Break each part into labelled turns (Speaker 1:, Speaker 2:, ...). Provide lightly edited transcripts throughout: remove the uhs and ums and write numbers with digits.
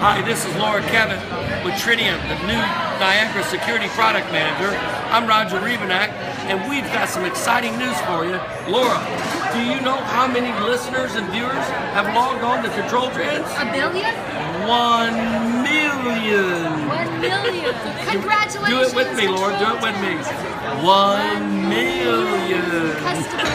Speaker 1: Hi, this is Laura Kevin with Tritium, the new Niagara Security Product Manager. I'm Roger Rebenak, and we've got some exciting news for you. Laura, do you know how many listeners and viewers have logged on to Control Trends?
Speaker 2: A billion?
Speaker 1: 1 million.
Speaker 2: 1 million. Congratulations.
Speaker 1: Do it with me, Laura. Do it with me. 1 million.
Speaker 2: Customers.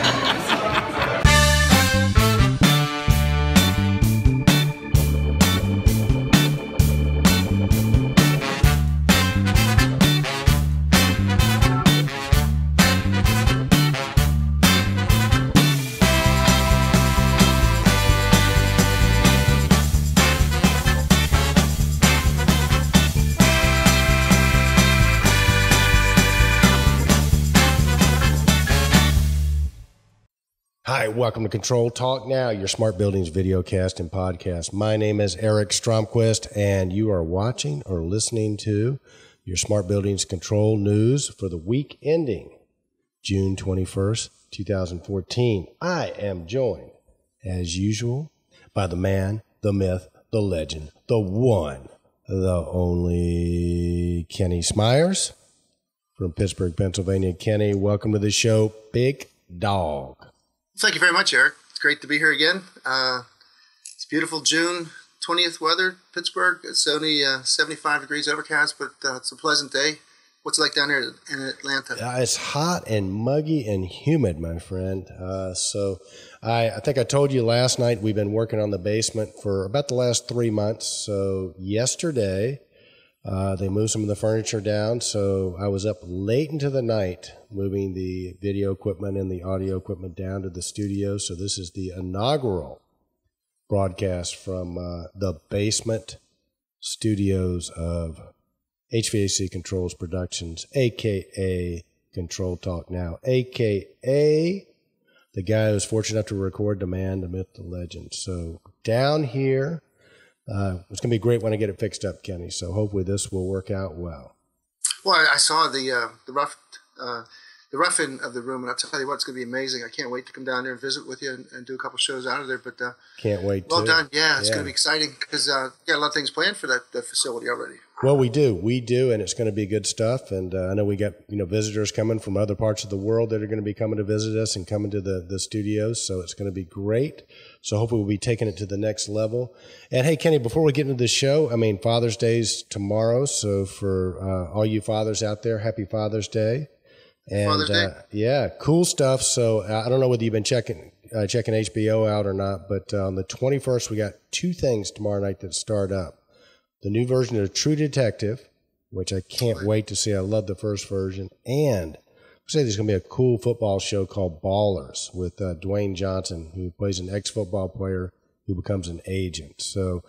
Speaker 3: Hi, welcome to Control Talk Now, your smart buildings videocast and podcast. My name is Eric Stromquist, and you are watching or listening to your smart buildings control news for the week ending June 21st, 2014. I am joined, as usual, by the man, the myth, the legend, the one, the only Kenny Smyers from Pittsburgh, Pennsylvania. Kenny, welcome to the show, Big Dog.
Speaker 4: Thank you very much, Eric. It's great to be here again. It's beautiful June 20th weather, Pittsburgh. It's only 75 degrees overcast, but it's a pleasant day. What's it like down here in Atlanta?
Speaker 3: It's hot and muggy and humid, my friend. So I think I told you last night we've been working on the basement for about the last 3 months. So yesterday they moved some of the furniture down. So I was up late into the night moving the video equipment and the audio equipment down to the studio. So this is the inaugural broadcast from the basement studios of HVAC Controls Productions, a.k.a. Control Talk Now, a.k.a. the guy who's fortunate enough to record the man, the myth, the legend. So down here, it's going to be great when I get it fixed up, Kenny. So hopefully this will work out well.
Speaker 4: Well, I saw the rough-in of the room, and I'll tell you what, it's going to be amazing. I can't wait to come down there and visit with you and do a couple shows out of there. But
Speaker 3: can't wait.
Speaker 4: Well done. Yeah, it's going to be exciting because a lot of things planned for that facility already.
Speaker 3: Well, we do, and it's going to be good stuff. And I know we got visitors coming from other parts of the world that are going to be coming to visit us and coming to the studios. So it's going to be great. So hopefully we'll be taking it to the next level. And hey, Kenny, before we get into the show, I mean, Father's Day's tomorrow. So for all you fathers out there, happy Father's Day. And
Speaker 4: Father's Day.
Speaker 3: Yeah, cool stuff. So I don't know whether you've been checking HBO out or not, but on the 21st, we got two things tomorrow night that start up. The new version of True Detective, which I can't wait to see. I love the first version. And I say there's going to be a cool football show called Ballers with Dwayne Johnson, who plays an ex-football player who becomes an agent. So,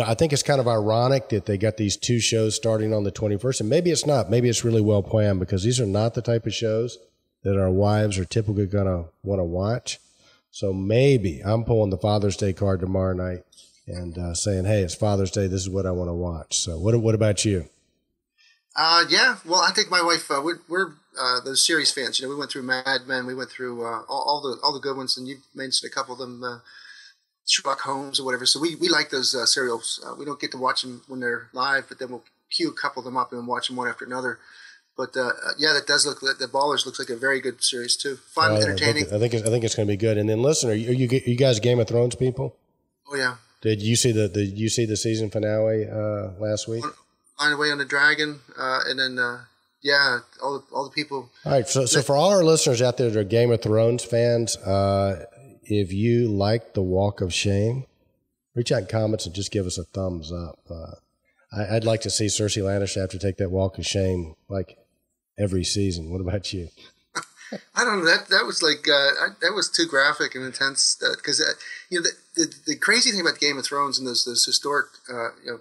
Speaker 3: I think it's kind of ironic that they got these two shows starting on the 21st. And maybe it's not. Maybe it's really well planned because these are not the type of shows that our wives are typically going to want to watch. So maybe I'm pulling the Father's Day card tomorrow night and saying, hey, it's Father's Day. This is what I want to watch. So what about you?
Speaker 4: Yeah. Well, I think my wife, we're those series fans. We went through Mad Men. We went through all the good ones. And you mentioned a couple of them, Sherlock Holmes or whatever. So we like those serials. We don't get to watch them when they're live, but then we'll queue a couple of them up and watch them one after another. But yeah, that does look. The Ballers looks like a very good series too. Fun, entertaining.
Speaker 3: I think it's going to be good. And then listen, are you guys Game of Thrones people?
Speaker 4: Oh yeah.
Speaker 3: Did you see the season finale last week?
Speaker 4: On the Way on the Dragon, and then yeah, all the people.
Speaker 3: All right, so for all our listeners out there that are Game of Thrones fans, if you like the Walk of Shame, reach out in comments and just give us a thumbs up. I'd like to see Cersei Lannister have to take that Walk of Shame like every season. What about you?
Speaker 4: I don't know. That was like that was too graphic and intense. Because the crazy thing about Game of Thrones and those historic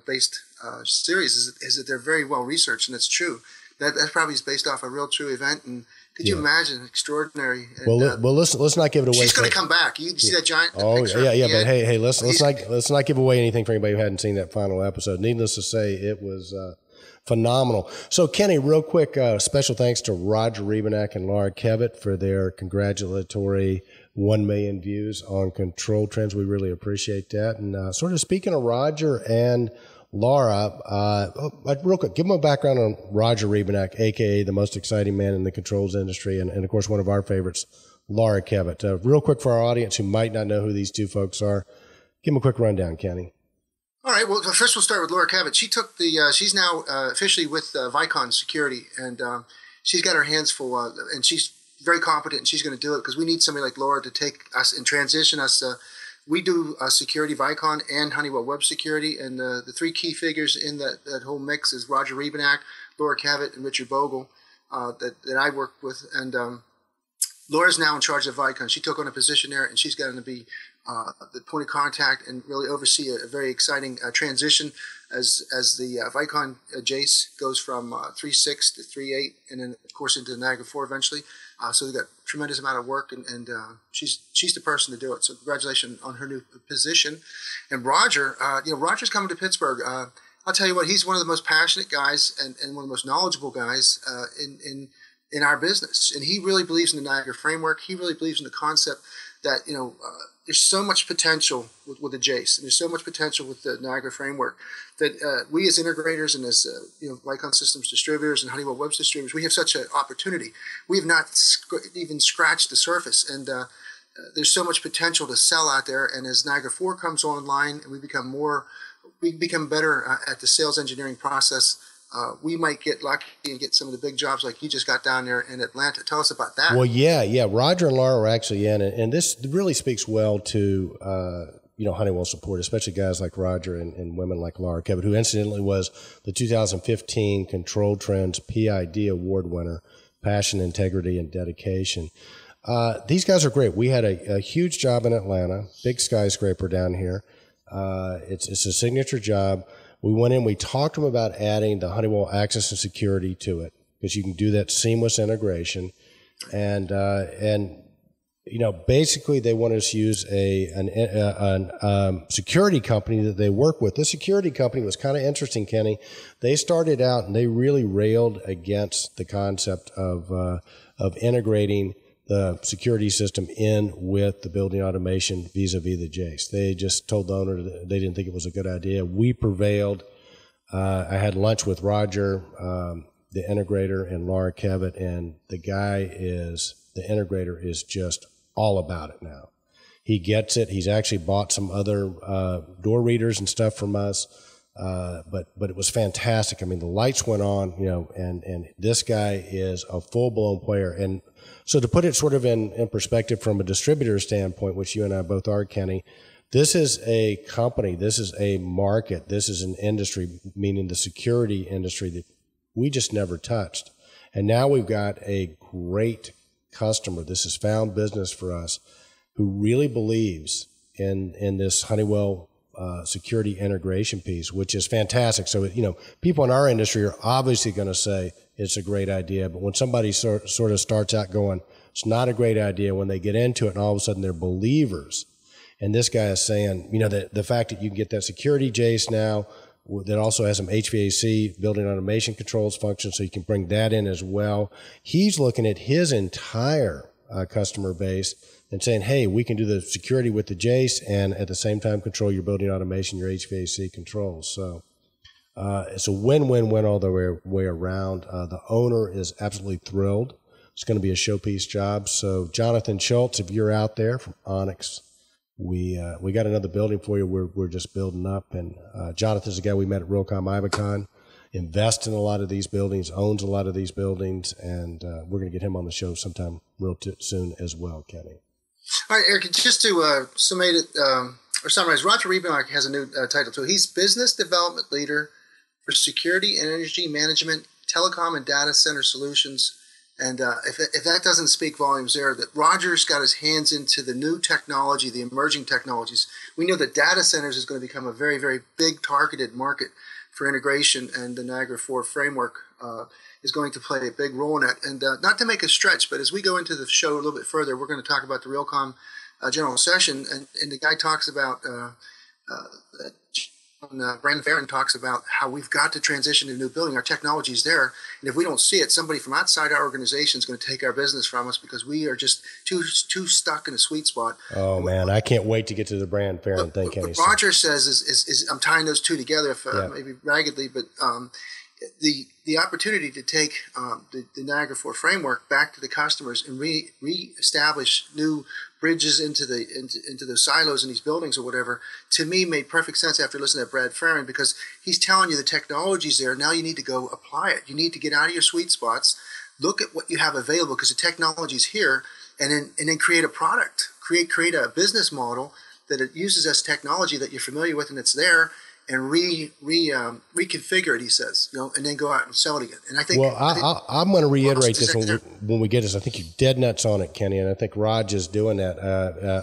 Speaker 4: based series is that they're very well researched, and it's true. That probably is based off a real true event. And could you imagine? Extraordinary.
Speaker 3: Well, let's not give it away.
Speaker 4: She's going to come back. You see that giant?
Speaker 3: Oh yeah. But hey, let's not give away anything for anybody who hadn't seen that final episode. Needless to say, it was phenomenal. So, Kenny, real quick, special thanks to Roger Rebenak and Laura Kevin for their congratulatory 1 million views on Control Trends. We really appreciate that. And sort of speaking of Roger and Laura, real quick, give them a background on Roger Rebenak, a.k.a. the most exciting man in the controls industry, and of course, one of our favorites, Laura Kevitt. Real quick for our audience who might not know who these two folks are, give them a quick rundown, Kenny.
Speaker 4: All right. Well, first we'll start with Laura Kevitt. She took she's now officially with IBcon Security, and she's got her hands full, and she's very competent, and she's going to do it because we need somebody like Laura to take us and transition us. We do security, IBcon and Honeywell Web Security, and the three key figures in that whole mix is Roger Rebenak, Laura Kevitt, and Richard Bogle that I work with. And Laura's now in charge of IBcon. She took on a position there, and she's going to be the point of contact and really oversee a very exciting transition as the IBcon Jace goes from 3.6 to 3.8, and then of course into Niagara 4 eventually. So we've got a tremendous amount of work, and she's the person to do it. So congratulations on her new position. And Roger, Roger's coming to Pittsburgh. I'll tell you what, he's one of the most passionate guys and one of the most knowledgeable guys in our business. And he really believes in the Niagara framework. He really believes in the concept that, there's so much potential with the Jace, and there's so much potential with the Niagara framework that we as integrators and as IBcon Systems distributors and Honeywell Web distributors, we have such an opportunity. We have not even scratched the surface, and there's so much potential to sell out there. And as Niagara 4 comes online and we become better at the sales engineering process, we might get lucky and get some of the big jobs like you just got down there in Atlanta. Tell us about that.
Speaker 3: Well, yeah. Roger and Laura are actually in, and this really speaks well to Honeywell support, especially guys like Roger and women like Laura Kevitt, who incidentally was the 2015 Control Trends PID Award winner, Passion, Integrity, and Dedication. These guys are great. We had a huge job in Atlanta, big skyscraper down here. It's a signature job. We went in, we talked to them about adding the Honeywell Access and Security to it, because you can do that seamless integration. And basically they want us to use a security company that they work with. This security company was kind of interesting, Kenny. They started out and they really railed against the concept of integrating the security system in with the building automation vis-a-vis the Jace. They just told the owner that they didn't think it was a good idea. We prevailed. I had lunch with Roger, the integrator, and Laura Kevitt, and the integrator is just all about it now. He gets it. He's actually bought some other door readers and stuff from us. But it was fantastic. I mean, the lights went on, and this guy is a full-blown player. And so to put it sort of in perspective from a distributor standpoint, which you and I both are, Kenny, this is a company, this is a market, this is an industry, meaning the security industry, that we just never touched. And now we've got a great customer. This is found business for us, who really believes in this Honeywell security integration piece, which is fantastic. So, people in our industry are obviously going to say it's a great idea, but when somebody sort of starts out going, it's not a great idea, when they get into it and all of a sudden they're believers. And this guy is saying, the fact that you can get that security Jace now that also has some HVAC, building automation controls function, so you can bring that in as well. He's looking at his entire customer base and saying, hey, we can do the security with the Jace and at the same time control your building automation, your HVAC controls. So it's a win-win-win all the way around. The owner is absolutely thrilled. It's going to be a showpiece job. So Jonathan Schultz, if you're out there from Onyx, we got another building for you. We're just building up. And Jonathan's the guy we met at Realcomm IBcon, invests in a lot of these buildings, owns a lot of these buildings, and we're going to get him on the show sometime soon as well, Kenny.
Speaker 4: All right, Eric, just to summarize, Roger Rebenak has a new title too. He's Business Development Leader for Security and Energy Management, Telecom and Data Center Solutions. And if that doesn't speak volumes there, that Roger's got his hands into the new technology, the emerging technologies. We know that data centers is going to become a very, very big targeted market for integration, and the Niagara 4 framework is going to play a big role in that. And not to make a stretch, but as we go into the show a little bit further, we're going to talk about the Realcomm general session, and the guy talks about Bran Ferren talks about how we've got to transition to a new building. Our technology is there, and if we don't see it, somebody from outside our organization is going to take our business from us because we are just too stuck in a sweet spot.
Speaker 3: Oh man, I can't wait to get to the Bran Ferren thing.
Speaker 4: What Roger says is I'm tying those two together, maybe raggedly, but the opportunity to take the Niagara 4 framework back to the customers and reestablish new bridges into the silos in these buildings or whatever, to me made perfect sense after listening to Bran Ferren, because he's telling you the technology's there. Now you need to go apply it. You need to get out of your sweet spots, look at what you have available because the technology's here, and then create a product, create a business model that it uses this technology that you're familiar with and it's there, and reconfigure it, he says, and then go out and sell it again. And I think,
Speaker 3: I'm going to reiterate this when we get this. I think you're dead nuts on it, Kenny, and I think Raj is doing that.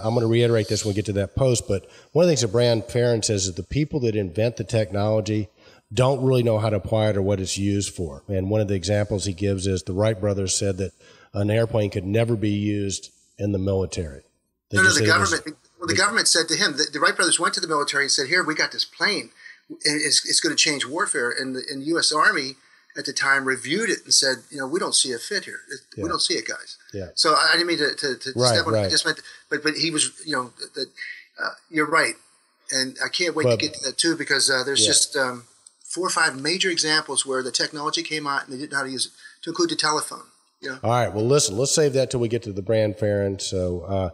Speaker 3: I'm going to reiterate this when we get to that post. But one of the things that Bran Ferren says is the people that invent the technology don't really know how to apply it or what it's used for. And one of the examples he gives is the Wright brothers said that an airplane could never be used in the military.
Speaker 4: The government. Well, the government said to him, the Wright brothers went to the military and said, "Here, we got this plane, and it's going to change warfare." And the U.S. Army at the time reviewed it and said, "We don't see a fit here. We don't see it, guys." Yeah. So I didn't mean to step on it. I just meant, but he was, you're right, and I can't wait to get to that too, because there's just 4 or 5 major examples where the technology came out and they didn't know how to use it, to include the telephone.
Speaker 3: All right. Well, listen, let's save that till we get to the Bran Ferren. So.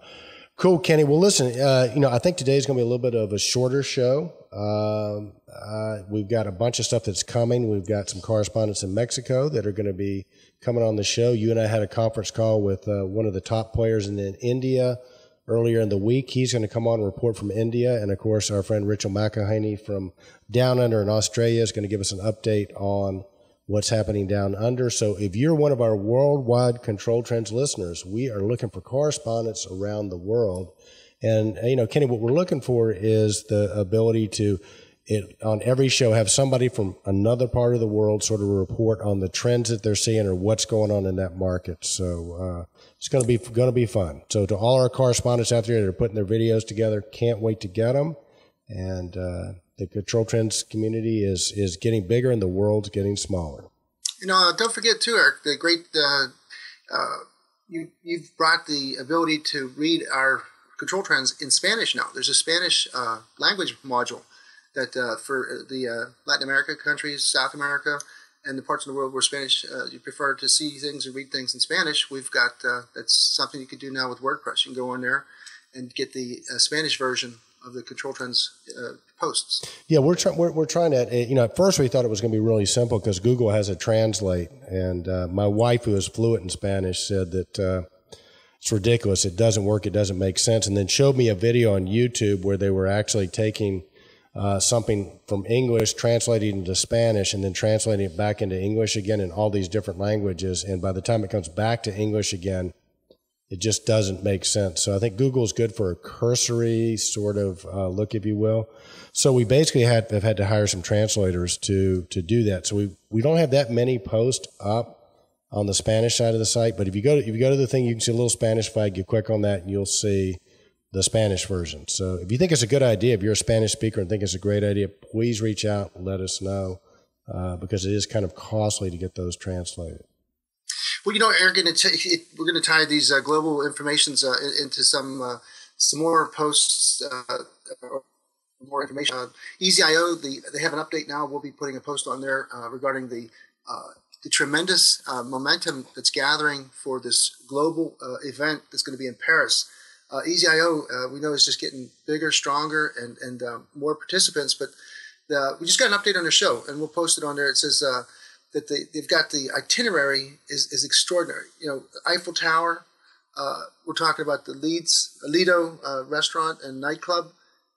Speaker 3: Cool, Kenny. Well, listen, I think today's going to be a little bit of a shorter show. We've got a bunch of stuff that's coming. We've got some correspondents in Mexico that are going to be coming on the show. You and I had a conference call with one of the top players in India earlier in the week. He's going to come on and report from India. And, of course, our friend Rachel McElhaney from Down Under in Australia is going to give us an update on what's happening down under. So if you're one of our worldwide Control Trends listeners, we are looking for correspondents around the world. And, Kenny, what we're looking for is the ability to, on every show, have somebody from another part of the world sort of report on the trends that they're seeing or what's going on in that market. So it's going to be fun. So to all our correspondents out there that are putting their videos together, can't wait to get them. And the Control Trends community is getting bigger and the world's getting smaller.
Speaker 4: Don't forget too, Eric, the great you've brought the ability to read our Control Trends in Spanish now. There's a Spanish language module that for the Latin America countries, South America, and the parts of the world where Spanish you prefer to see things and read things in Spanish. We've got that's something you can do now with WordPress. You can go on there and get the Spanish version of the Control Trends posts. Yeah, we're
Speaker 3: trying to, at first we thought it was going to be really simple because Google has a translate. And my wife, who is fluent in Spanish, said that it's ridiculous. It doesn't work. It doesn't make sense. And then showed me a video on YouTube where they were actually taking something from English, translating it into Spanish, and then translating it back into English again in all these different languages. And by the time it comes back to English again, it just doesn't make sense. So I think Google's good for a cursory sort of look, if you will. So we basically have had to hire some translators to do that. So we don't have that many posts up on the Spanish side of the site. But if you go to the thing, you can see a little Spanish flag. You click on that, and you'll see the Spanish version. So if you think it's a good idea, if you're a Spanish speaker and think it's a great idea, please reach out and let us know because it is kind of costly to get those translated.
Speaker 4: Well, Eric, we're going to tie these global informations into some more posts, more information. EasyIO, they have an update now. We'll be putting a post on there regarding the tremendous momentum that's gathering for this global event that's going to be in Paris. EasyIO, we know, is just getting bigger, stronger, and more participants. But we just got an update on their show, and we'll post it on there. It says that they've got the itinerary is extraordinary. Eiffel Tower. We're talking about the Lido restaurant and nightclub.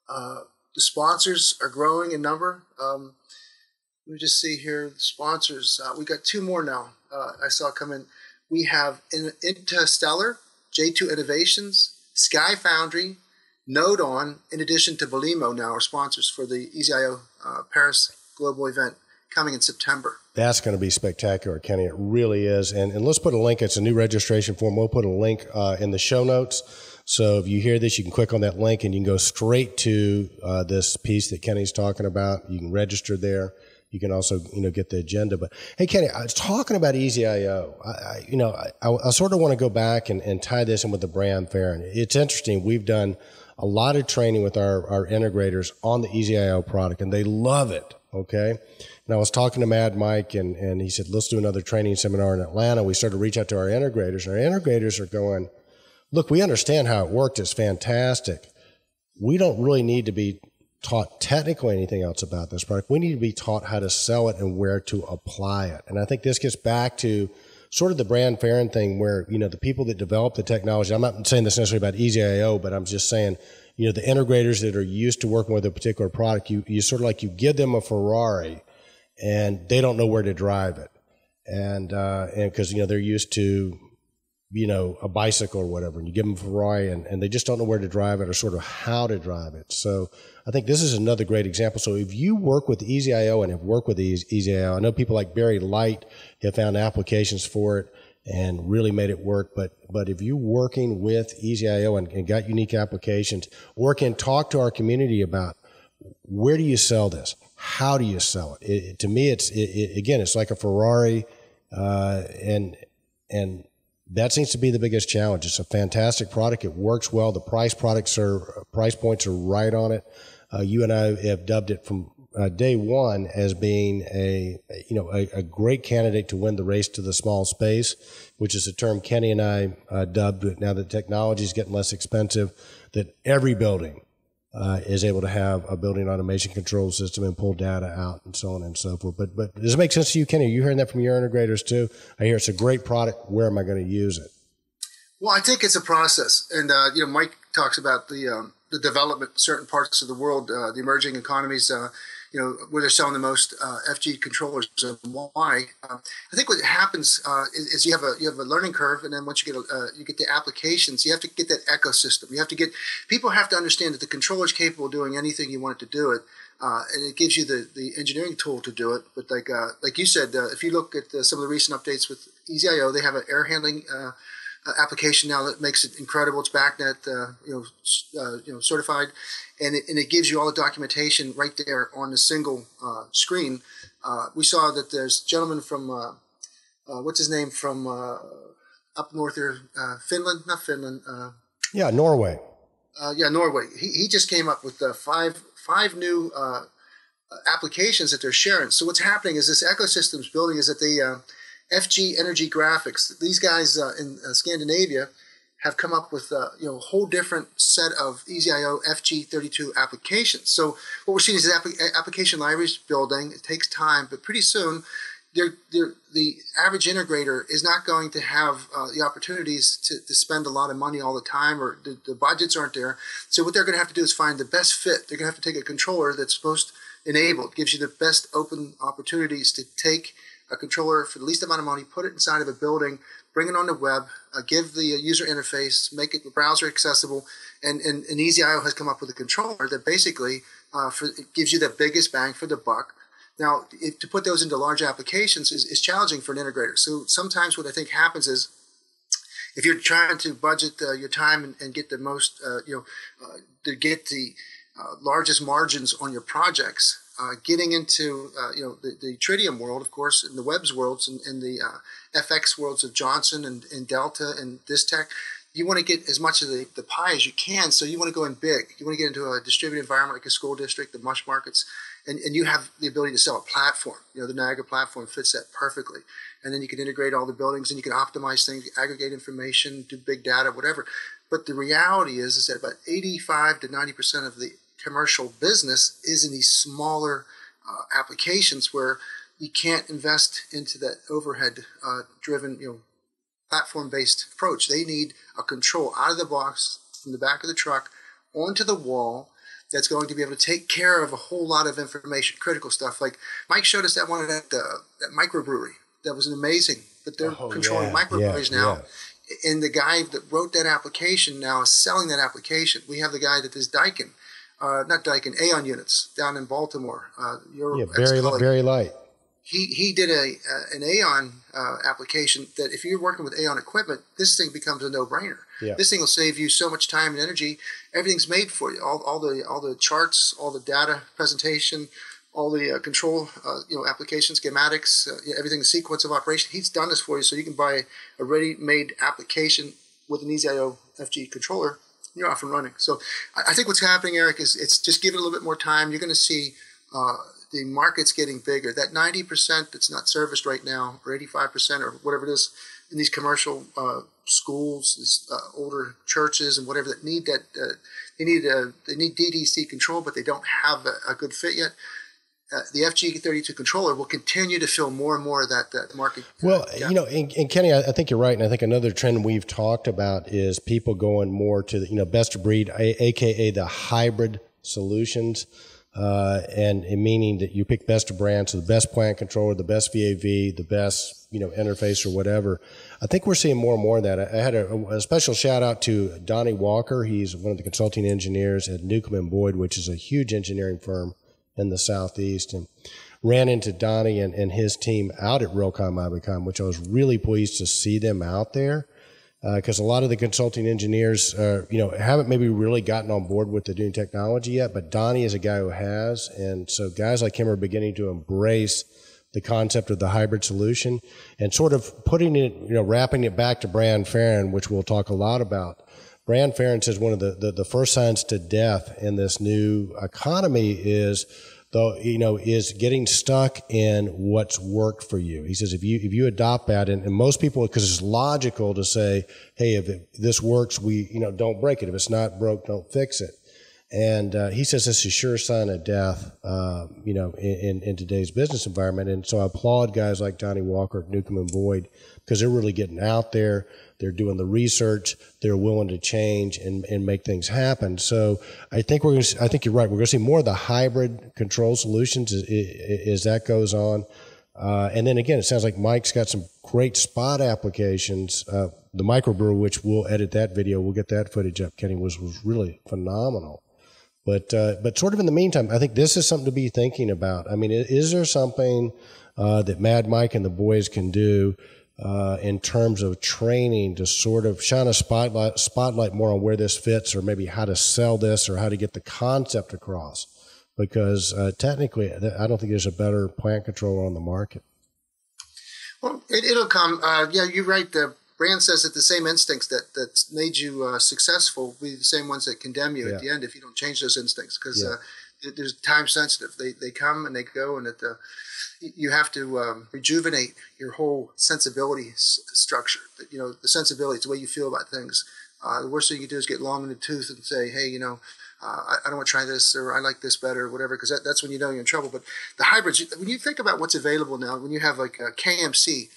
Speaker 4: The sponsors are growing in number. Let me just see here. The sponsors. We got 2 more now. I saw come in. We have Interstellar, J2 Innovations, Sky Foundry, NodeOn, in addition to Belimo now are sponsors for the EasyIO Paris Global Event coming in September.
Speaker 3: That's going to be spectacular, Kenny. It really is. And let's put a link. It's a new registration form. We'll put a link in the show notes So if you hear this, you can click on that link and you can go straight to this piece that Kenny's talking about. You can register there. You can also, get the agenda. But hey, Kenny, I was talking about EasyIO. I sort of want to go back and tie this in with the Bran Ferren. It's interesting. We've done a lot of training with our integrators on the EasyIO product, and they love it. Okay. And I was talking to Mad Mike, and he said, let's do another training seminar in Atlanta. We started to reach out to our integrators, and our integrators are going, look, we understand how it worked. It's fantastic. We don't really need to be taught technically anything else about this product. We need to be taught how to sell it and where to apply it. And I think this gets back to sort of the Bran Ferren thing where, the people that develop the technology, I'm not saying this necessarily about EasyIO, but I'm just saying, the integrators that are used to working with a particular product, you sort of like you give them a Ferrari and they don't know where to drive it. And because, they're used to, a bicycle or whatever, and you give them a Ferrari and they just don't know where to drive it or sort of how to drive it. So I think this is another great example. So if you work with EasyIO and have worked with EasyIO, I know people like Barry Light have found applications for it and really made it work. But if you're working with EasyIO and got unique applications, or can talk to our community about where do you sell this? How do you sell it? To me, it's like a Ferrari, and that seems to be the biggest challenge. It's a fantastic product. It works well. The price points are right on it. You and I have dubbed it from day one as being a great candidate to win the race to the small space, which is a term Kenny and I dubbed it. Now that technology is getting less expensive, that every building is able to have a building automation control system and pull data out and so on and so forth. But does it make sense to you, Kenny? Are you hearing that from your integrators too? I hear it's a great product. Where am I going to use it?
Speaker 4: Well, I think it's a process. And, Mike talks about the development in certain parts of the world, the emerging economies, where they're selling the most FG controllers and why. I think what happens is you have a learning curve, and then once you get the applications, you have to get that ecosystem. People have to understand that the controller is capable of doing anything you want it to do it, and it gives you the engineering tool to do it. But like you said, if you look at some of the recent updates with EasyIO, they have an air handling application now that makes it incredible. It's BACnet, certified, and it gives you all the documentation right there on the single screen. We saw that there's a gentleman from what's his name from up north there, Finland, not Finland.
Speaker 3: Norway.
Speaker 4: Norway. He just came up with five new applications that they're sharing. So what's happening is this ecosystem's building is that the FG Energy Graphics. These guys in Scandinavia have come up with a whole different set of EasyIO FG32 applications. So what we're seeing is application libraries building. It takes time, but pretty soon the average integrator is not going to have the opportunities to spend a lot of money all the time, or the budgets aren't there. So what they're going to have to do is find the best fit. They're going to have to take a controller that's supposed enabled, gives you the best open opportunities to take a controller for the least amount of money, put it inside of a building, bring it on the web, give the user interface, make it browser accessible, and EasyIO has come up with a controller that basically it gives you the biggest bang for the buck. Now, to put those into large applications is challenging for an integrator. So sometimes what I think happens is, if you're trying to budget your time and get the most, to get the largest margins on your projects, getting into the Tritium world, of course, in the webs worlds and the FX worlds of Johnson and Delta and Distech, you want to get as much of the pie as you can. So you want to go in big. You want to get into a distributed environment like a school district, the mush markets, and you have the ability to sell a platform. The Niagara platform fits that perfectly. And then you can integrate all the buildings and you can optimize things, aggregate information, do big data, whatever. But the reality is that about 85 to 90% of the commercial business is in these smaller applications where you can't invest into that overhead driven, platform-based approach. They need a control out of the box from the back of the truck onto the wall that's going to be able to take care of a whole lot of information, critical stuff. Like Mike showed us that one at that microbrewery. That was amazing. But they're controlling microbreweries now. Yeah. And the guy that wrote that application now is selling that application. We have the guy that does Daikin, not Daikin, Aeon units down in Baltimore.
Speaker 3: Very light.
Speaker 4: he did an Aon application that if you're working with Aon equipment, this thing becomes a no-brainer.
Speaker 3: Yeah.
Speaker 4: This thing will save you so much time and energy. Everything's made for you. All the charts, all the data presentation, all the control application schematics, everything, the sequence of operation. He's done this for you, so you can buy a ready-made application with an EasyIO FG controller. You're off and running. So I think what's happening, Eric, is it's just give it a little bit more time. You're going to see the market's getting bigger. That 90% that's not serviced right now, or 85% or whatever it is, in these commercial schools, these older churches and whatever that need that, they need DDC control, but they don't have a good fit yet. The FG32 controller will continue to fill more and more of that market.
Speaker 3: Well, and Kenny, I think you're right. And I think another trend we've talked about is people going more to the, best of breed, AKA the hybrid solutions. And meaning that you pick best of brand, so the best plant controller, the best VAV, the best, interface or whatever. I think we're seeing more and more of that. I had a special shout out to Donnie Walker. He's one of the consulting engineers at Newcomb & Boyd, which is a huge engineering firm in the Southeast, and ran into Donnie and his team out at Realcomm IBcon, which I was really pleased to see them out there. Because a lot of the consulting engineers, haven't maybe really gotten on board with the new technology yet, but Donnie is a guy who has. And so guys like him are beginning to embrace the concept of the hybrid solution and sort of putting it, wrapping it back to Bran Ferren, which we'll talk a lot about. Bran Ferren says one of the first signs to death in this new economy is getting stuck in what's worked for you. He says if you adopt that, and most people, because it's logical to say, hey, if this works, don't break it. If it's not broke, don't fix it. And he says this is a sure sign of death, in today's business environment. And so I applaud guys like Donnie Walker at Newcomb & Boyd because they're really getting out there. They're doing the research. They're willing to change and make things happen. So I think you're right. We're going to see more of the hybrid control solutions as that goes on. And then again, it sounds like Mike's got some great spot applications. The microbrewer, which we'll edit that video, we'll get that footage up, Kenny, was really phenomenal. But sort of in the meantime, I think this is something to be thinking about. I mean, is there something that Mad Mike and the boys can do in terms of training to sort of shine a spotlight more on where this fits, or maybe how to sell this, or how to get the concept across? Because technically, I don't think there's a better plant controller on the market.
Speaker 4: Well, it'll come. You're right. Bran says that the same instincts that's made you successful will be the same ones that condemn you at the end if you don't change those instincts, because there's time sensitive. They come and they go, and you have to rejuvenate your whole sensibility structure. The sensibilities, the way you feel about things. The worst thing you do is get long in the tooth and say, hey, I don't want to try this, or I like this better, or whatever, because that's when you know you're in trouble. But the hybrids, when you think about what's available now, when you have like a KMC,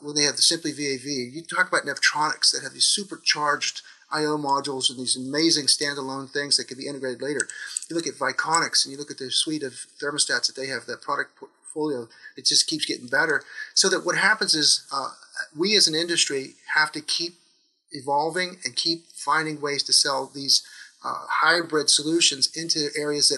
Speaker 4: when they have the Simply VAV, you talk about Nevtronics that have these supercharged I/O modules and these amazing standalone things that can be integrated later. You look at Viconics and you look at their suite of thermostats that they have, that product portfolio, it just keeps getting better. So that what happens is we as an industry have to keep evolving and keep finding ways to sell these hybrid solutions into areas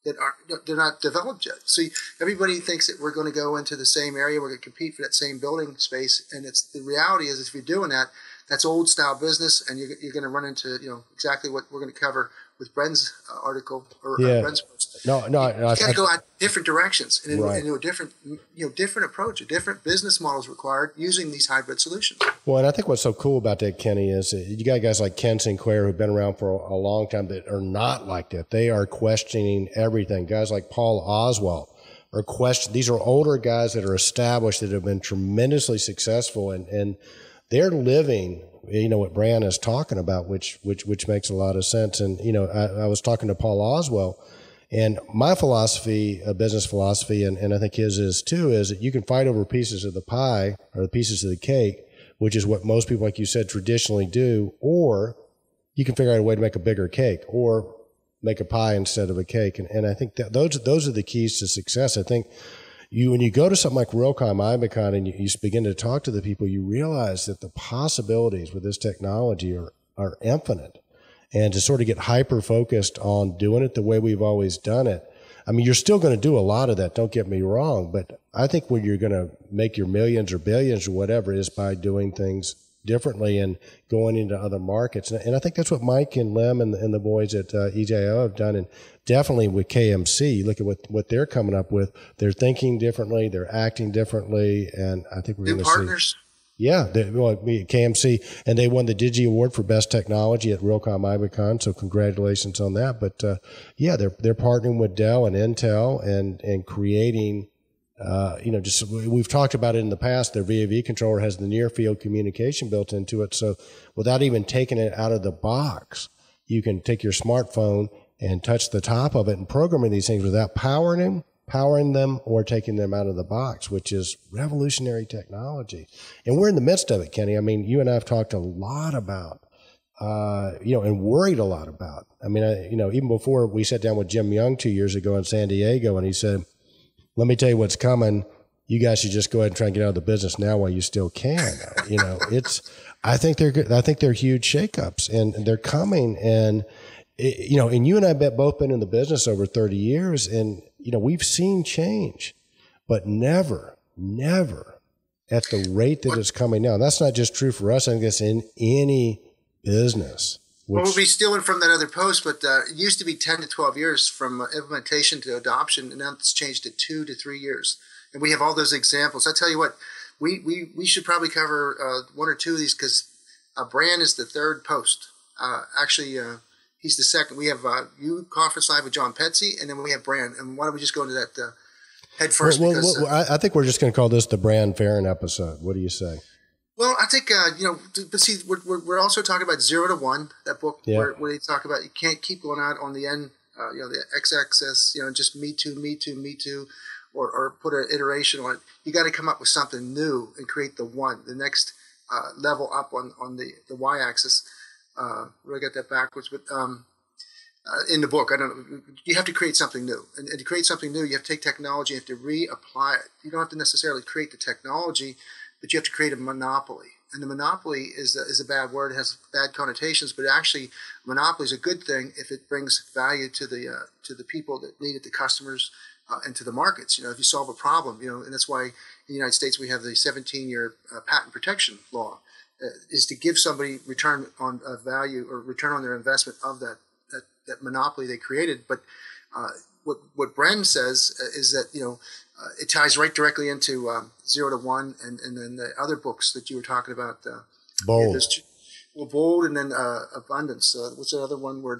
Speaker 4: they're not developed yet. So everybody thinks that we're going to go into the same area, we're going to compete for that same building space, and the reality is if you're doing that, that's old style business, and you're going to run into exactly what we're going to cover with Bren's article or Bren's post. You got to go out different directions and into a different different approach, a different business model is required using these hybrid solutions. Well,
Speaker 3: and I think what's so cool about that, Kenny, is you got guys like Ken Sinclair who've been around for a long time that are not like that. They are questioning everything. Guys like Paul Oswald are these are older guys that are established, that have been tremendously successful, and they're living what Bran is talking about, which makes a lot of sense. And I was talking to Paul Oswald, and my philosophy, business philosophy, and I think his is too, is that you can fight over pieces of the pie or the pieces of the cake, which is what most people, like you said, traditionally do, or you can figure out a way to make a bigger cake or make a pie instead of a cake. And I think that those are the keys to success. I think when you go to something like Realcomm IBcon and you begin to talk to the people, you realize that the possibilities with this technology are infinite. And to sort of get hyper-focused on doing it the way we've always done it, I mean, you're still going to do a lot of that. Don't get me wrong. But I think when you're going to make your millions or billions or whatever is by doing things differently and going into other markets. And I think that's what Mike and Lem and the boys at EJO have done. And definitely with KMC, you look at what they're coming up with. They're thinking differently. They're acting differently. And I think we're going to see.
Speaker 4: Partners.
Speaker 3: Yeah, KMC, and they won the Digi Award for Best Technology at Realcomm IBcon, so congratulations on that. But they're partnering with Dell and Intel and creating, just we've talked about it in the past. Their VAV controller has the near field communication built into it, so without even taking it out of the box, you can take your smartphone and touch the top of it and programming these things without powering them or taking them out of the box, which is revolutionary technology. And we're in the midst of it, Kenny. I mean, you and I have talked a lot about, and worried a lot about. I mean, even before we sat down with Jim Young 2 years ago in San Diego, and he said, let me tell you what's coming. You guys should just go ahead and try and get out of the business now while you still can. I think they're huge shakeups, and they're coming. And, and you and I both been in the business over 30 years, and, we've seen change, but never at the rate that it's coming now. And that's not just true for us. I think that's in any business.
Speaker 4: We'll be stealing from that other post, but it used to be 10 to 12 years from implementation to adoption, and now it's changed to 2 to 3 years. And we have all those examples. I tell you what, we should probably cover one or two of these because Bran is the third post. He's the second. We have you conference live with John Petze, and then we have Bran. And why don't we just go into that head first?
Speaker 3: I think we're just going to call this the Bran Ferren episode. What do you say?
Speaker 4: Well, I think but see, we're also talking about 0 to 1. That book where they talk about you can't keep going out on the end, the x-axis, just me too, or put an iteration on it. You got to come up with something new and create the next level up on the y-axis. I got that backwards, but in the book, I don't know. You have to create something new, and to create something new, you have to take technology, you have to reapply it. You don't have to necessarily create the technology, but you have to create a monopoly. And the monopoly is a bad word; it has bad connotations. But actually, monopoly is a good thing if it brings value to the people that need it, the customers, and to the markets. If you solve a problem, and that's why in the United States we have the 17-year patent protection law. Is to give somebody return on value or return on their investment of that monopoly they created. But what Bran says is that it ties right directly into 0 to 1 and then the other books that you were talking about.
Speaker 3: Bold.
Speaker 4: Bold, and then abundance. What's the other one where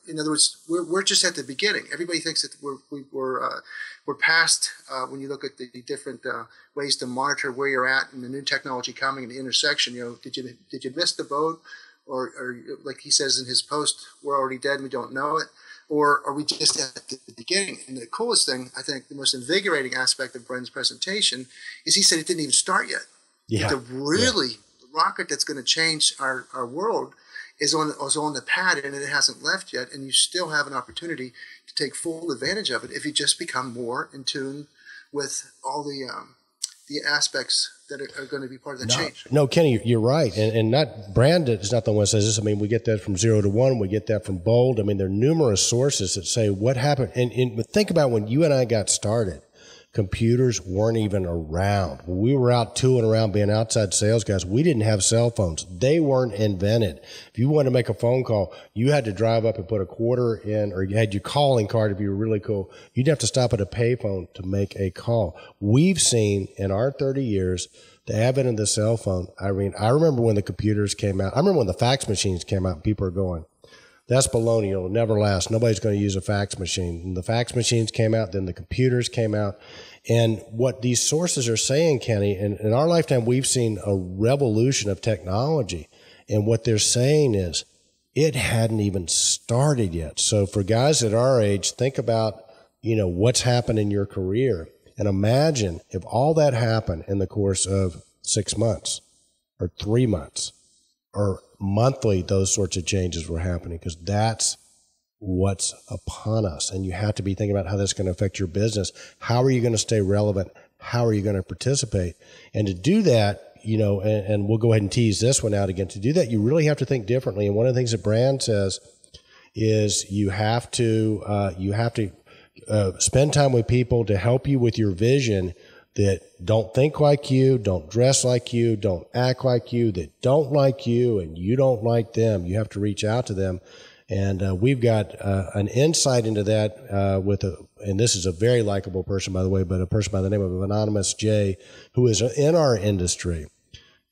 Speaker 4: in other words, we're just at the beginning. Everybody thinks that we're past when you look at the different ways to monitor where you're at and the new technology coming in the intersection. Did you miss the boat, or like he says in his post, we're already dead and we don't know it, or are we just at the beginning? And the coolest thing, I think, the most invigorating aspect of Bran's presentation is he said it didn't even start yet.
Speaker 3: Yeah.
Speaker 4: The rocket that's going to change our world is on the pad, and it hasn't left yet, and you still have an opportunity to take full advantage of it if you just become more in tune with all the aspects that are going to be part of the change. No,
Speaker 3: Kenny, you're right, and not Brandon is not the one that says this. I mean, we get that from 0 to 1. We get that from Bold. I mean, there are numerous sources that say what happened. And think about when you and I got started. Computers weren't even around. When we were out tooling around being outside sales guys, we didn't have cell phones. They weren't invented. If you wanted to make a phone call, you had to drive up and put a quarter in, or you had your calling card if you were really cool. You'd have to stop at a payphone to make a call. We've seen in our 30 years the advent of the cell phone. I mean, I remember when the computers came out. I remember when the fax machines came out and people are going, that's baloney. It'll never last. Nobody's going to use a fax machine. And the fax machines came out, then the computers came out. And what these sources are saying, Kenny, in our lifetime, we've seen a revolution of technology. And what they're saying is it hadn't even started yet. So for guys at our age, think about, what's happened in your career. And imagine if all that happened in the course of 6 months or 3 months or monthly, those sorts of changes were happening, because that's what's upon us. And you have to be thinking about how that's going to affect your business. How are you going to stay relevant? How are you going to participate? And to do that, and we'll go ahead and tease this one out again. To do that, you really have to think differently. And one of the things that Bran says is you have to spend time with people to help you with your vision that don't think like you, don't dress like you, don't act like you, that don't like you, and you don't like them. You have to reach out to them. And we've got an insight into that and this is a very likable person, by the way, but a person by the name of Anonymous J, who is in our industry.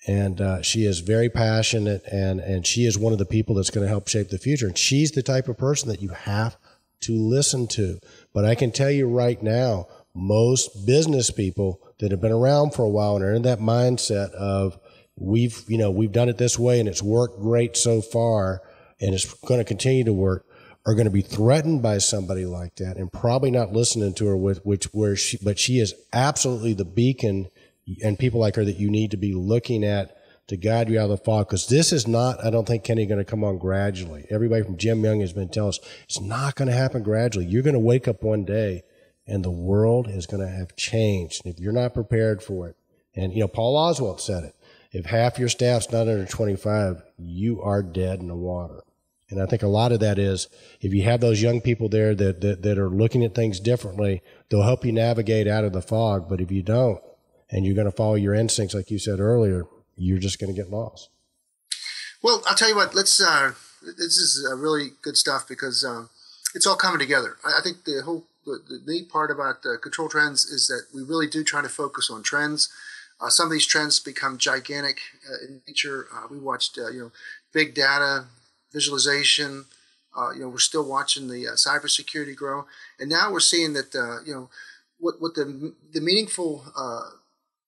Speaker 3: And she is very passionate, and she is one of the people that's going to help shape the future. And she's the type of person that you have to listen to. But I can tell you right now, most business people that have been around for a while and are in that mindset of we've done it this way and it's worked great so far and it's going to continue to work, are going to be threatened by somebody like that and probably not listening to her but she is absolutely the beacon, and people like her that you need to be looking at to guide you out of the fog. Because this is not, I don't think, Kenny, going to come on gradually. Everybody from Jim Young has been telling us it's not going to happen gradually. You're going to wake up one day and the world is going to have changed. And if you're not prepared for it, and Paul Oswalt said it, if half your staff's not under 25, you are dead in the water. And I think a lot of that is if you have those young people there that are looking at things differently, they'll help you navigate out of the fog. But if you don't, and you're going to follow your instincts, like you said earlier, you're just going to get lost.
Speaker 4: Well, I'll tell you what, this is really good stuff because it's all coming together. I think the neat part about Control Trends is that we really do try to focus on trends. Some of these trends become gigantic in nature. We watched, big data, visualization. We're still watching the cybersecurity grow. And now we're seeing that, what the meaningful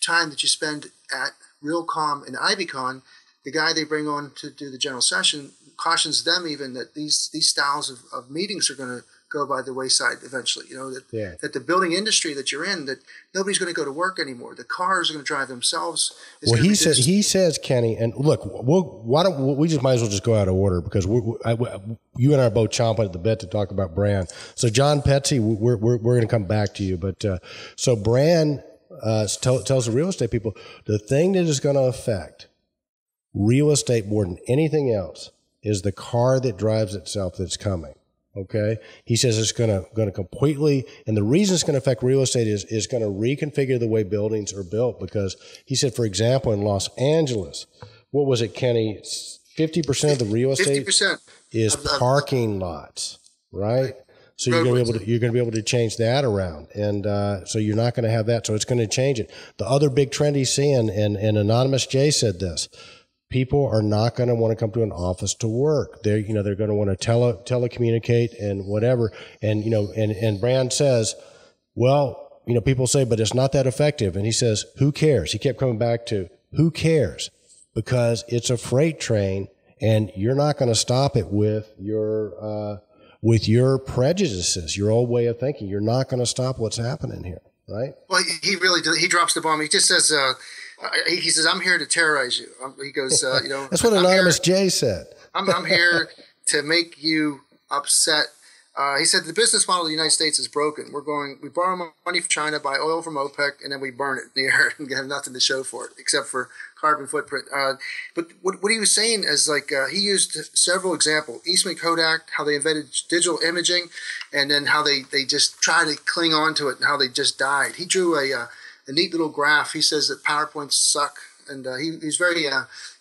Speaker 4: time that you spend at Realcomm and IBcon, the guy they bring on to do the general session cautions them even that these styles of meetings are going to go by the wayside eventually. That the building industry that you're in, that nobody's going to go to work anymore. The cars are going to drive themselves.
Speaker 3: Well, he says, Kenny, and look, why don't we just might as well just go out of order because you and I are both chomping at the bit to talk about Bran. So John Petze, we're going to come back to you, but so Bran tells the real estate people the thing that is going to affect real estate more than anything else is the car that drives itself that's coming. Okay, he says it's going to completely, and the reason it's going to affect real estate is going to reconfigure the way buildings are built. Because he said, for example, in Los Angeles, what was it, Kenny? 50% of the real estate 50% is parking lots, right? So you're going to be able to change that around, and so you're not going to have that. So it's going to change it. The other big trend he's seeing, and Anonymous J said this. People are not going to want to come to an office to work. They're going to want to telecommunicate and whatever. And, and Bran says, well, people say, but it's not that effective. And he says, who cares? He kept coming back to who cares? Because it's a freight train and you're not going to stop it with your prejudices, your old way of thinking. You're not going to stop what's happening here. Right.
Speaker 4: Well, he really did. He drops the bomb. He just says, he says, I'm here to terrorize you. He goes,
Speaker 3: That's what Anonymous J said.
Speaker 4: I'm here to make you upset. He said the business model of the United States is broken. We borrow money from China, buy oil from OPEC, and then we burn it in the air and have nothing to show for it except for carbon footprint. But what he was saying is he used several examples. Eastman Kodak, how they invented digital imaging, and then how they just try to cling on to it and how they just died. He drew a neat little graph. He says that PowerPoints suck. And he's very.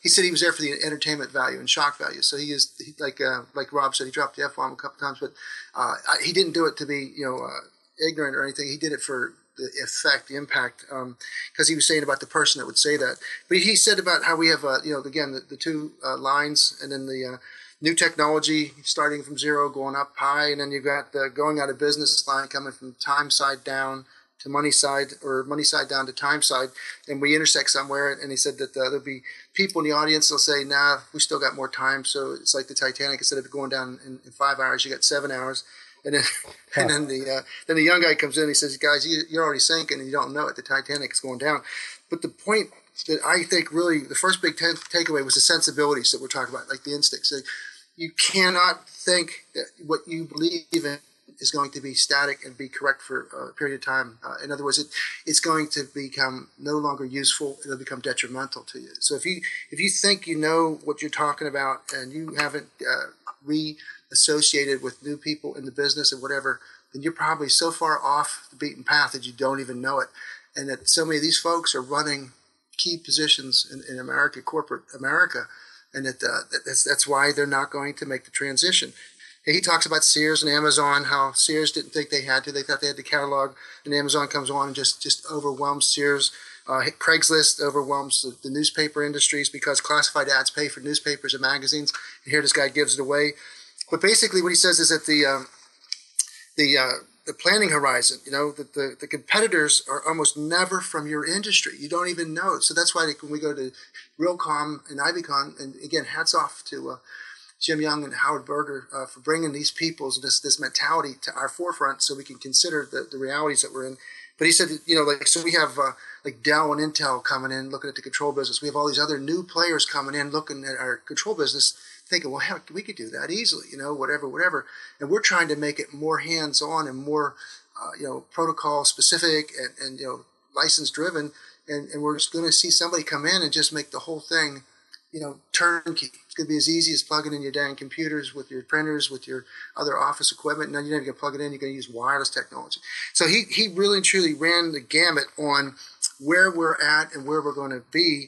Speaker 4: He said he was there for the entertainment value and shock value. So he is like Rob said, he dropped the F-bomb a couple times, but he didn't do it to be ignorant or anything. He did it for the effect, the impact, because he was saying about the person that would say that. But he said about how we have again the two lines, and then the new technology starting from zero, going up high, and then you've got the going out of business line coming from time side down to money side, or money side down to time side, and we intersect somewhere. And he said that there'll be people in the audience that'll say, nah, we still got more time. So it's like the Titanic, instead of going down in 5 hours, you got 7 hours. And then and then the young guy comes in and he says, guys, you're already sinking and you don't know it. The Titanic is going down. But the point that I think really the first big takeaway was the sensibilities that we're talking about, like the instincts. So you cannot think that what you believe in is going to be static and be correct for a period of time. In other words, it's going to become no longer useful. It'll become detrimental to you. So if you think you know what you're talking about and you haven't reassociated with new people in the business and whatever, then you're probably so far off the beaten path that you don't even know it. And that so many of these folks are running key positions in America, corporate America, and that's why they're not going to make the transition. He talks about Sears and Amazon, how Sears didn't think they had to. They thought they had the catalog, and Amazon comes along and just overwhelms Sears. Craigslist overwhelms the newspaper industries because classified ads pay for newspapers and magazines, and here this guy gives it away. But basically what he says is that the planning horizon, that the competitors are almost never from your industry. You don't even know. So that's why when we go to Realcomm and IBcon, and again, hats off to Jim Young and Howard Berger for bringing these people's this mentality to our forefront so we can consider the realities that we're in. But he said, so we have like Dell and Intel coming in looking at the control business. We have all these other new players coming in looking at our control business, thinking, well, heck, we could do that easily, whatever. And we're trying to make it more hands-on and more, protocol specific and license driven. And we're just going to see somebody come in and just make the whole thing, turnkey. It's going to be as easy as plugging in your dang computers with your printers, with your other office equipment. Now you're not going to plug it in. You're going to use wireless technology. So he really and truly ran the gamut on where we're at and where we're going to be.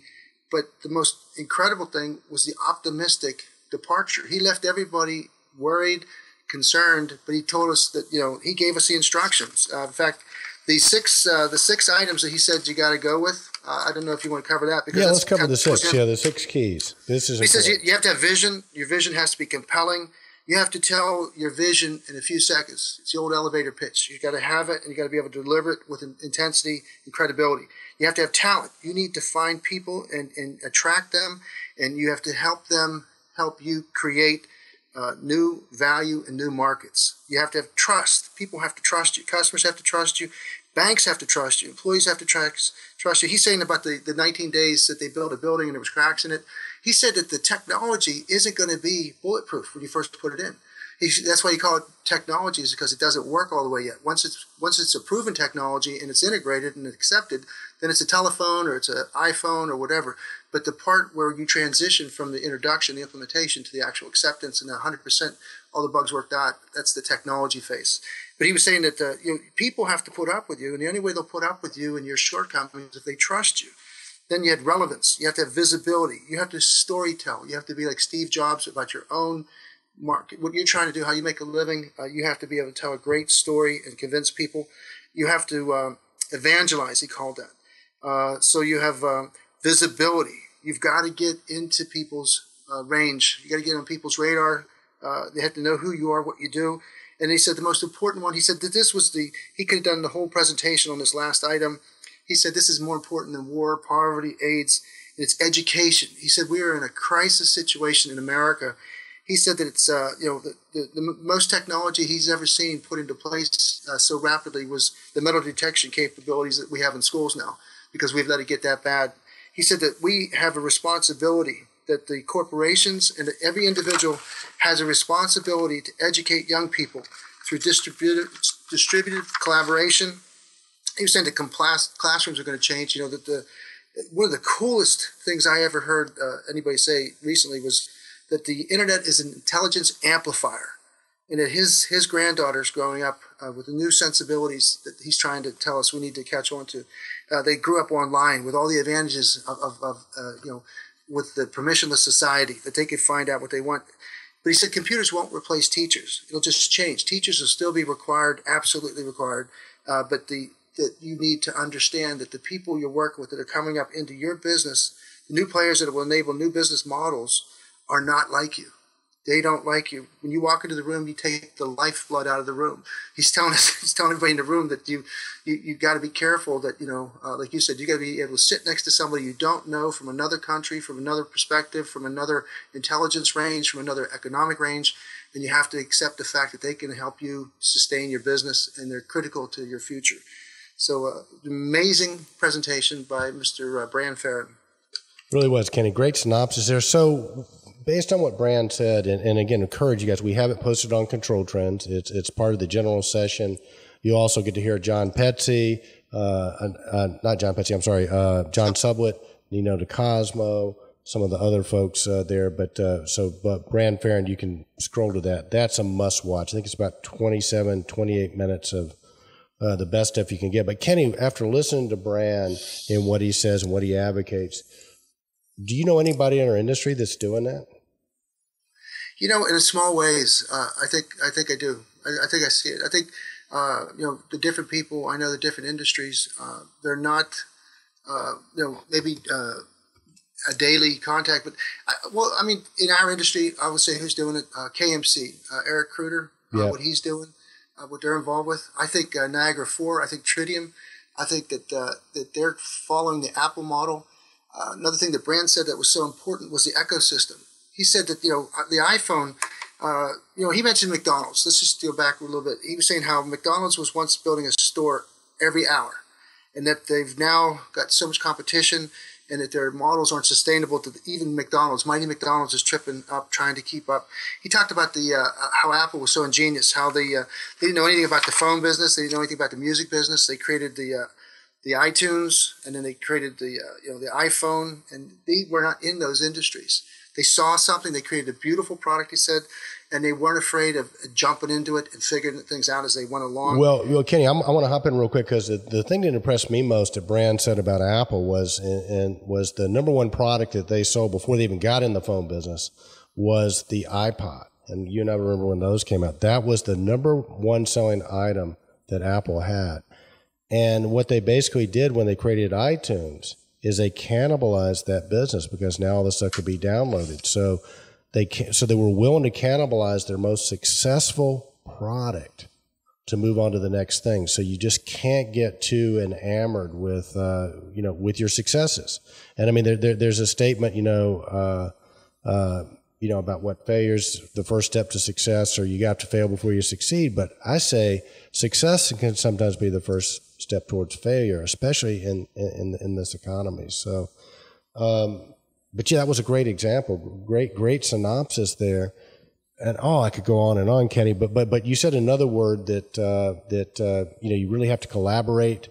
Speaker 4: But the most incredible thing was the optimistic departure. He left everybody worried, concerned, but he told us that, he gave us the instructions. In fact, the six items that he said you got to go with, I don't know if you want to cover that. Because
Speaker 3: let's cover the six. Yeah, the 6 keys. This is. He
Speaker 4: says you have to have vision. Your vision has to be compelling. You have to tell your vision in a few seconds. It's the old elevator pitch. You got to have it, and you got to be able to deliver it with intensity and credibility. You have to have talent. You need to find people and attract them, and you have to help them help you create new value and new markets. You have to have trust. People have to trust you. Customers have to trust you. Banks have to trust you. Employees have to trust you. He's saying about the 19 days that they built a building and there was cracks in it. He said that the technology isn't going to be bulletproof when you first put it in. That's why you call it technology, is because it doesn't work all the way yet. Once it's a proven technology and it's integrated and accepted, then it's a telephone or it's an iPhone or whatever. But the part where you transition from the introduction, the implementation, to the actual acceptance and 100% all the bugs worked out, that's the technology phase. But he was saying that people have to put up with you, and the only way they'll put up with you and your shortcomings is if they trust you. Then you had relevance. You have to have visibility. You have to storytell. You have to be like Steve Jobs about your own market, what you're trying to do, how you make a living. You have to be able to tell a great story and convince people. You have to evangelize, he called that. So you have visibility. You've got to get into people's range. You got to get on people's radar. They have to know who you are, what you do. And he said the most important one, he said that he could have done the whole presentation on this last item. He said this is more important than war, poverty, AIDS, and it's education. He said we are in a crisis situation in America. He said that it's, the most technology he's ever seen put into place so rapidly was the metal detection capabilities that we have in schools now, because we've let it get that bad. He said that we have a responsibility, that the corporations and that every individual has a responsibility to educate young people through distributed collaboration. He was saying that classrooms are going to change. That one of the coolest things I ever heard anybody say recently was that the internet is an intelligence amplifier, and that his granddaughter's growing up with the new sensibilities that he's trying to tell us we need to catch on to. They grew up online with all the advantages of with the permissionless society, that they could find out what they want. But he said computers won't replace teachers. It'll just change. Teachers will still be required, absolutely required, but that you need to understand that the people you're working with that are coming up into your business, the new players that will enable new business models, are not like you. They don't like you. When you walk into the room, you take the lifeblood out of the room. He's telling everybody in the room that you got to be careful that, like you said, you got to be able to sit next to somebody you don't know, from another country, from another perspective, from another intelligence range, from another economic range, and you have to accept the fact that they can help you sustain your business and they're critical to your future. So amazing presentation by Mr. Bran Ferren.
Speaker 3: Really was, Kenny. Great synopsis there. So based on what Bran said, and again, encourage you guys, we have it posted on Control Trends. It's part of the general session. You also get to hear John Petze, not John Petze, I'm sorry, John Sublet, Nino DeCosmo, some of the other folks there. But Bran Ferren, you can scroll to that. That's a must watch. I think it's about 27, 28 minutes of the best stuff you can get. But Kenny, after listening to Bran and what he says and what he advocates, do you know anybody in our industry that's doing that?
Speaker 4: You know, in small ways, I think I do. I think I see it. I think you know, the different people. I know the different industries. They're not you know, maybe a daily contact, but well, I mean, in our industry, I would say who's doing it? KMC, Eric Kruder, what he's doing, what they're involved with. I think Niagara 4. I think Tritium. I think that that they're following the Apple model. Another thing that Bran said that was so important was the ecosystem. He said that, you know, the iPhone. You know, he mentioned McDonald's. Let's just go back a little bit. He was saying how McDonald's was once building a store every hour, and that they've now got so much competition, and that their models aren't sustainable. To even McDonald's, mighty McDonald's is tripping up, trying to keep up. He talked about the how Apple was so ingenious, how they didn't know anything about the phone business, they didn't know anything about the music business. They created the iTunes, and then they created the you know, the iPhone, and they were not in those industries. They saw something, they created a beautiful product, he said, and they weren't afraid of jumping into it and figuring things out as they went along.
Speaker 3: Well, Kenny, I want to hop in real quick because the thing that impressed me most that Bran said about Apple was the number one product that they sold before they even got in the phone business was the iPod. And you and I remember when those came out. That was the number one selling item that Apple had. And what they basically did when they created iTunes is they cannibalized that business because now all the stuff could be downloaded. So they were willing to cannibalize their most successful product to move on to the next thing. So you just can't get too enamored with you know, with your successes. And I mean, there's a statement, you know, about what failure's the first step to success, or you got to fail before you succeed. But I say success can sometimes be the first step towards failure, especially in this economy. So, but yeah, that was a great example. Great synopsis there. And I could go on and on, Kenny. But you said another word that you know, you really have to collaborate.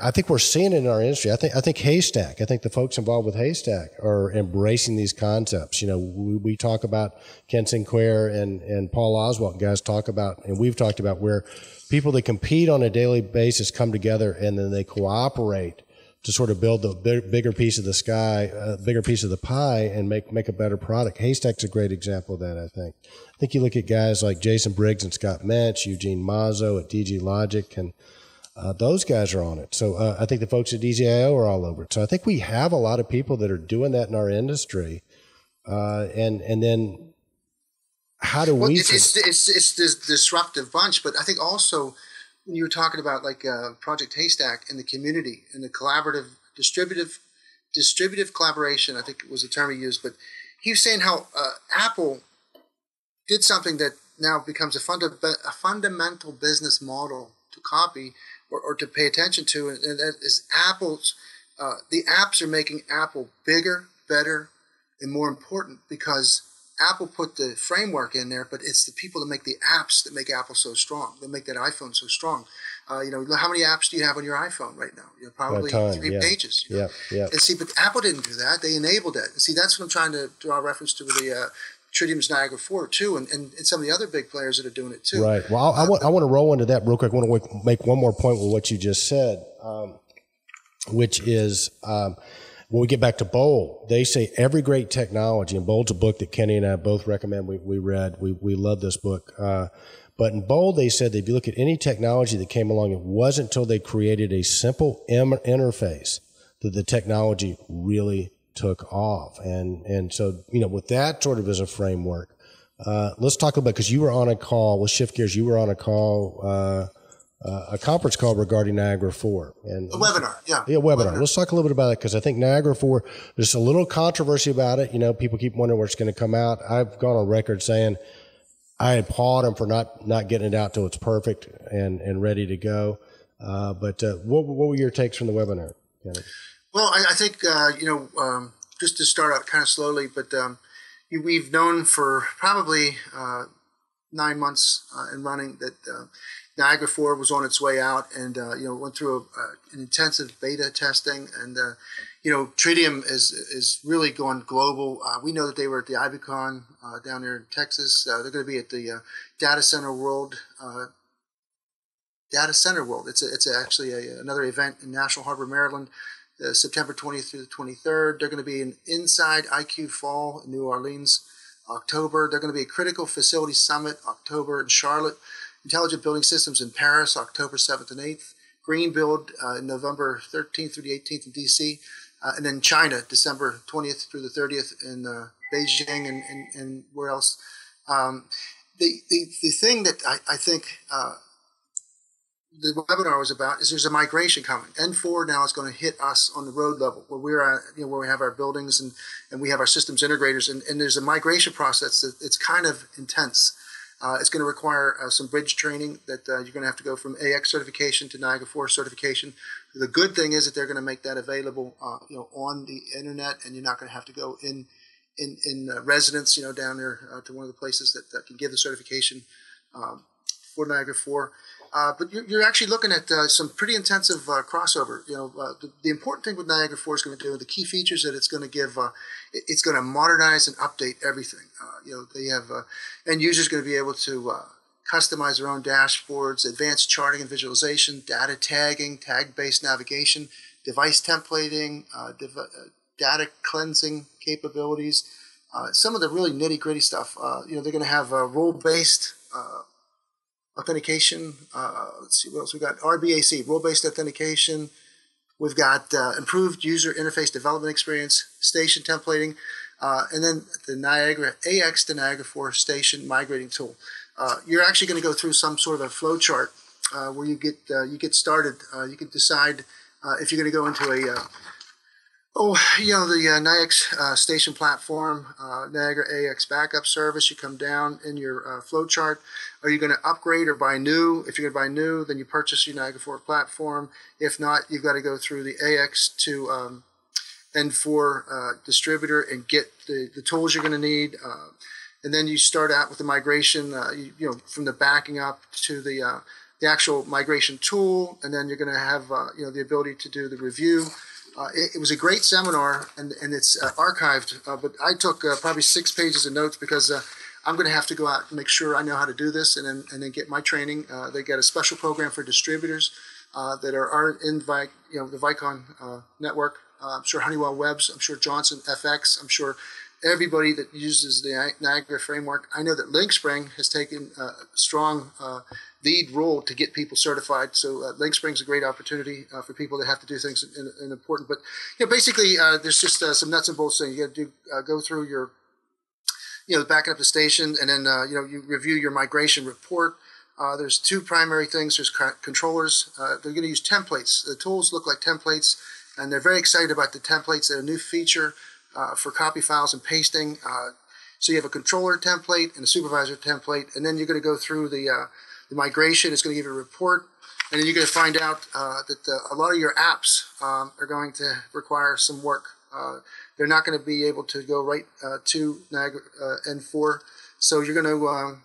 Speaker 3: I think we're seeing it in our industry. I think Haystack. I think the folks involved with Haystack are embracing these concepts. You know, we talk about Ken Sinclair and Paul Oswalt. Guys talk about, and we've talked about where people that compete on a daily basis come together and then they cooperate to sort of build the bigger piece of the sky, bigger piece of the pie, and make a better product. Haystack's a great example of that, I think. I think you look at guys like Jason Briggs and Scott Metz, Eugene Mazzo at DG Logic, and those guys are on it. So I think the folks at DZIO are all over it. So I think we have a lot of people that are doing that in our industry. And then how do we...
Speaker 4: It's this disruptive bunch, but I think also when you were talking about like Project Haystack and the community and the collaborative, distributive collaboration, I think was the term he used, but he was saying how Apple did something that now becomes a fundamental business model to copy or to pay attention to, and that is Apple's, the apps are making Apple bigger, better, and more important because Apple put the framework in there, but it's the people that make the apps that make Apple so strong, that make that iPhone so strong. You know, how many apps do you have on your iPhone right now? You know, probably 3 pages.
Speaker 3: Yeah.
Speaker 4: And see, but Apple didn't do that. They enabled it. And see, that's what I'm trying to draw reference to with the Tritium's Niagara 4 too, and some of the other big players that are doing it too. Right.
Speaker 3: Well, I want to roll into that real quick. I want to make one more point with what you just said, which is when we get back to Bold, they say every great technology, and Bold's a book that Kenny and I both recommend. We read. We love this book. But in Bold, they said that if you look at any technology that came along, it wasn't until they created a simple interface that the technology really took off. And so, you know, with that sort of as a framework, let's talk about, because you were on a call, let's shift gears, you were on a call, a conference call regarding Niagara 4. And
Speaker 4: a webinar, yeah.
Speaker 3: Yeah, webinar. Let's talk a little bit about it, because I think Niagara 4, there's a little controversy about it. You know, people keep wondering where it's going to come out. I've gone on record saying I applaud them for not getting it out till it's perfect and ready to go. But what were your takes from the webinar, Kenny?
Speaker 4: Well, I think, you know, just to start out kind of slowly, but we've known for probably 9 months in running that Niagara 4 was on its way out and, you know, went through an intensive beta testing. And, Tritium is really going global. We know that they were at the IBcon down there in Texas. They're going to be at the Data Center World. It's actually another event in National Harbor, Maryland, September 20th through the 23rd. They're going to be in Inside IQ Fall in New Orleans, October. They're going to be a Critical Facilities Summit, October in Charlotte. Intelligent Building Systems in Paris, October 7th and 8th. Green Build in November 13th through the 18th in DC. And then China, December 20th through the 30th in Beijing and where else. The thing that I think the webinar was about is there's a migration coming. N4 now is going to hit us on the road level where we're at, where we have our buildings and we have our systems integrators. And there's a migration process that it's kind of intense. It's going to require some bridge training that you're going to have to go from AX certification to Niagara 4 certification. The good thing is that they're going to make that available, on the internet, and you're not going to have to go in residence, down there to one of the places that can give the certification for Niagara 4. But you're actually looking at some pretty intensive crossover. The important thing with Niagara 4 is going to do, the key features that it's going to give, it's going to modernize and update everything. They have end users going to be able to customize their own dashboards, advanced charting and visualization, data tagging, tag-based navigation, device templating, data cleansing capabilities. Some of the really nitty-gritty stuff. They're going to have role-based authentication. Let's see what else we got. RBAC, role-based authentication. We've got improved user interface development experience, station templating, and then the Niagara AX to Niagara 4 station migrating tool. You're actually going to go through some sort of a flow chart where you get started. You can decide if you're going to go into the NIAX station platform, Niagara AX backup service. You come down in your flow chart. Are you going to upgrade or buy new? If you're going to buy new, then you purchase your Niagara 4 platform. If not, you've got to go through the AX to N4 distributor and get the tools you're going to need. And then you start out with the migration, from the backing up to the actual migration tool, and then you're going to have the ability to do the review. It was a great seminar, and it's archived, but I took probably 6 pages of notes because I'm going to have to go out and make sure I know how to do this and then get my training. They got a special program for distributors that are in the IBcon network. I'm sure Honeywell Webs, I'm sure Johnson FX, I'm sure everybody that uses the Niagara framework. I know that LinkSpring has taken a strong lead role to get people certified. So LinkSpring is a great opportunity for people that have to do things in important. But basically, there's just some nuts and bolts things. You got to go through your, backing up the station, and then you review your migration report. There's 2 primary things. There's controllers. They're going to use templates. The tools look like templates, and they're very excited about the templates. They're a new feature for copy files and pasting. So you have a controller template and a supervisor template, and then you're going to go through the migration. It's going to give you a report, and then you're going to find out that a lot of your apps are going to require some work. They're not going to be able to go right to Niagara N4, so you're going to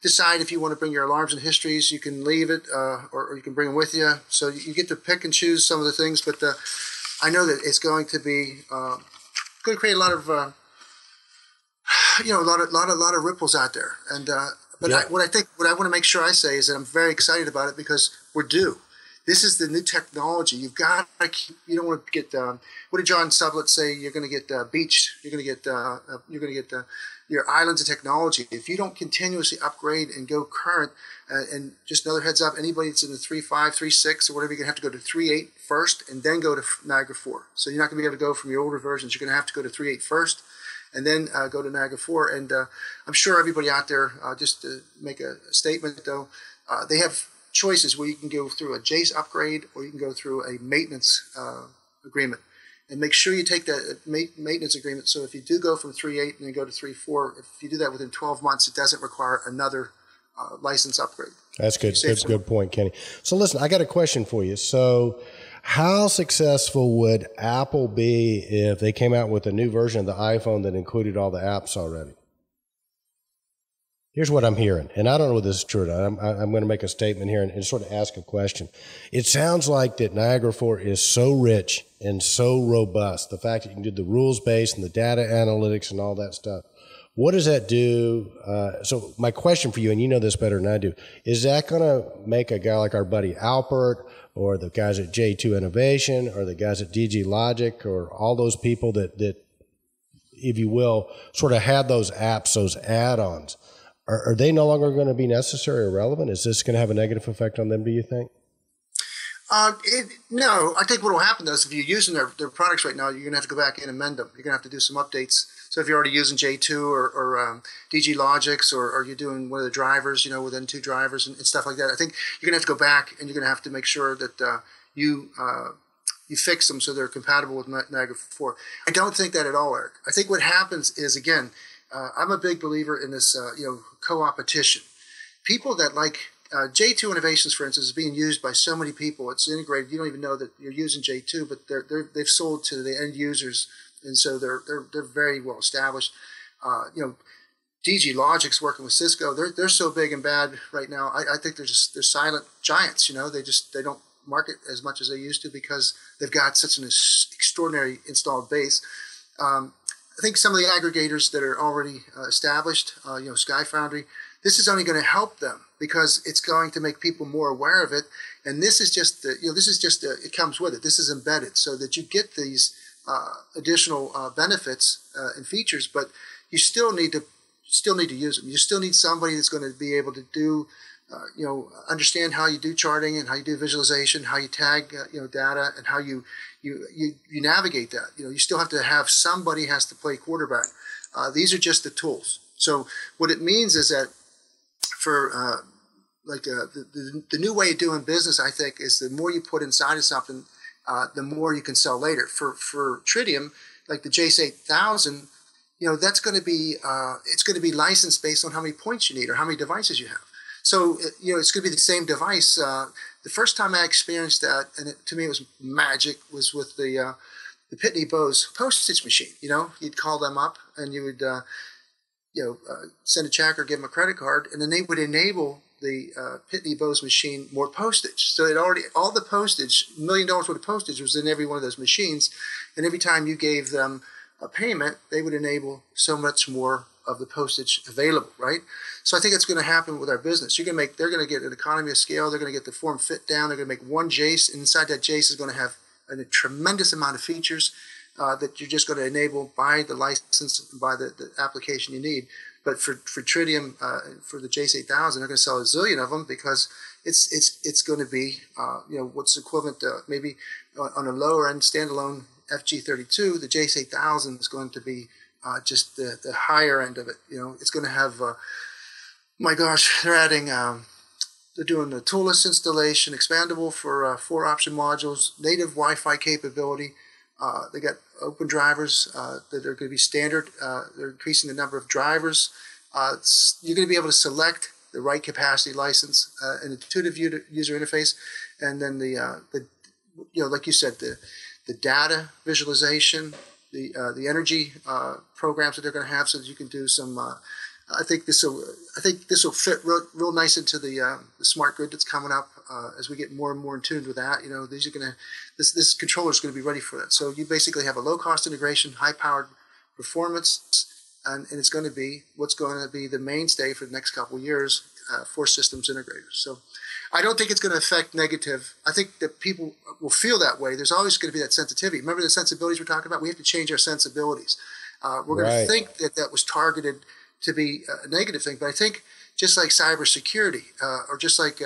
Speaker 4: decide if you want to bring your alarms and histories. You can leave it, or you can bring them with you. So you get to pick and choose some of the things, but I know that it's going to be going to create a lot of a lot of ripples out there. And what I want to make sure I say is that I'm very excited about it because we're due. This is the new technology. You've got to keep. You don't want to get. What did John Sublett say? You're going to get beached. You're going to get your islands of technology. If you don't continuously upgrade and go current, and just another heads up, anybody that's in the 3.5, 3.6, or whatever, you're going to have to go to 3.8 first and then go to Niagara 4. So you're not going to be able to go from your older versions. You're going to have to go to 3.8 first and then go to Niagara 4. And I'm sure everybody out there, just to make a statement though, they have choices where you can go through a Jace upgrade or you can go through a maintenance agreement. And make sure you take that maintenance agreement. So if you do go from 3.8 and then go to 3.4, if you do that within 12 months, it doesn't require another license upgrade. That's good.
Speaker 3: That's a good point, Kenny. So listen, I got a question for you. So how successful would Apple be if they came out with a new version of the iPhone that included all the apps already? Here's what I'm hearing, and I don't know whether this is true or not. I'm going to make a statement here and sort of ask a question. It sounds like that Niagara 4 is so rich and so robust, the fact that you can do the rules-based and the data analytics and all that stuff. What does that do? So my question for you, and you know this better than I do, is that going to make a guy like our buddy Alpert or the guys at J2 Innovation or the guys at DG Logic or all those people that if you will, sort of had those apps, those add-ons, are they no longer going to be necessary or relevant? Is this going to have a negative effect on them, do you think?
Speaker 4: No, I think what will happen though is if you're using their products right now, you're going to have to go back in and amend them. You're going to have to do some updates. So if you're already using J2 or DG Logics or you're doing one of the drivers, within 2 drivers and stuff like that, I think you're going to have to go back and you're going to have to make sure that you fix them so they're compatible with Niagara 4. I don't think that at all, Eric. I think what happens is, again, I'm a big believer in this, co-opetition. People that like J2 Innovations, for instance, is being used by so many people. It's integrated. You don't even know that you're using J2, but they've sold to the end users, and so they're very well established. DG Logic's working with Cisco. They're so big and bad right now. I think they're silent giants. They don't market as much as they used to because they've got such an extraordinary installed base. I think some of the aggregators that are already established, Sky Foundry, this is only going to help them because it's going to make people more aware of it. And this is just it comes with it. This is embedded so that you get these additional benefits and features, but you still need to use them. You still need somebody that's going to be able to do, understand how you do charting and how you do visualization, how you tag, data, and how you navigate that. You still have to have somebody has to play quarterback. These are just the tools. So what it means is that for the new way of doing business, I think, is the more you put inside of something, the more you can sell later. For Tritium, like the JACE 8000, that's going to be it's going to be licensed based on how many points you need or how many devices you have. So it's going to be the same device. The first time I experienced that, and to me it was magic, was with the Pitney Bowes postage machine. You'd call them up and you would send a check or give them a credit card, and then they would enable the Pitney Bowes machine more postage. So all the postage, $1 million worth of postage was in every one of those machines, and every time you gave them a payment, they would enable so much more of the postage available, right? So I think it's going to happen with our business. They're going to get an economy of scale. They're going to get the form fit down. They're going to make one JACE. And inside that JACE is going to have a tremendous amount of features that you're just going to enable by the license, by the application you need. But for Tritium, for the JACE 8000, they're going to sell a zillion of them because it's going to be what's equivalent to maybe on a lower end standalone FG32. The JACE 8000 is going to be just the higher end of it. It's going to have, my gosh, they're doing the toolless installation, expandable for 4 option modules, native Wi-Fi capability. They got open drivers that are going to be standard. They're increasing the number of drivers. You're going to be able to select the right capacity license, an intuitive user interface, and then like you said, the data visualization, the energy programs that they're going to have, so that you can do some. I think this will fit real nice into the smart grid that's coming up as we get more and more in tune with that. This controller is going to be ready for that. So you basically have a low cost integration, high powered performance, and it's going to be what's going to be the mainstay for the next couple of years for systems integrators. So I don't think it's going to affect negative. I think that people will feel that way. There's always going to be that sensitivity. Remember the sensibilities we're talking about? We have to change our sensibilities. We're going to think that was targeted to be a negative thing, but I think just like cybersecurity or just like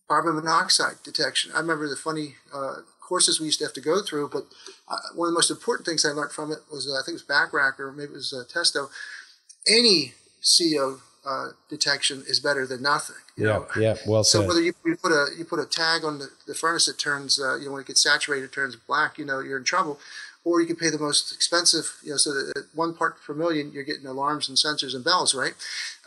Speaker 4: carbon monoxide detection. I remember the funny courses we used to have to go through, but one of the most important things I learned from it was I think it was Backrack or maybe it was Testo. Any CO detection is better than nothing.
Speaker 3: Yeah, well said.
Speaker 4: So whether you put a tag on the furnace that turns when it gets saturated, it turns black, you're in trouble. Or you can pay the most expensive, so that at 1 part per million, you're getting alarms and sensors and bells, right?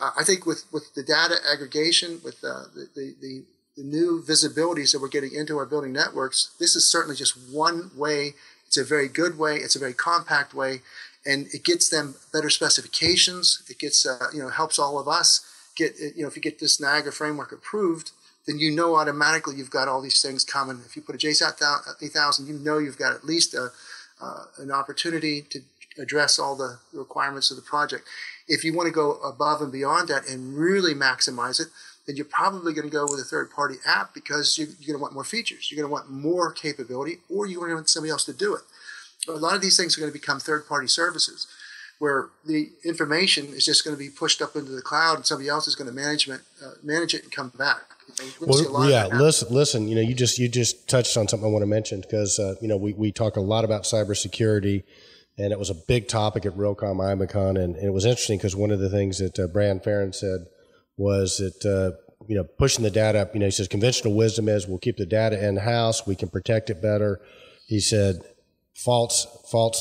Speaker 4: I think with the data aggregation, with the new visibilities that we're getting into our building networks, this is certainly just one way. It's a very good way. It's a very compact way. and it gets them better specifications. It gets, helps all of us get, if you get this Niagara framework approved, then you know automatically you've got all these things coming. If you put a JSAT 8000, you know you've got at least an opportunity to address all the requirements of the project. If you want to go above and beyond that and really maximize it, then you're probably going to go with a third-party app because you're going to want more features. You're going to want more capability, or you're going to want somebody else to do it. But a lot of these things are going to become third-party services, where the information is just going to be pushed up into the cloud, and somebody else is going to manage it and come back.
Speaker 3: Well, yeah. Listen. You just touched on something I want to mention because we talk a lot about cybersecurity, and it was a big topic at Realcomm IBcon, and it was interesting because one of the things that Bran Ferren said was that pushing the data up. He says conventional wisdom is we'll keep the data in house, we can protect it better. He said false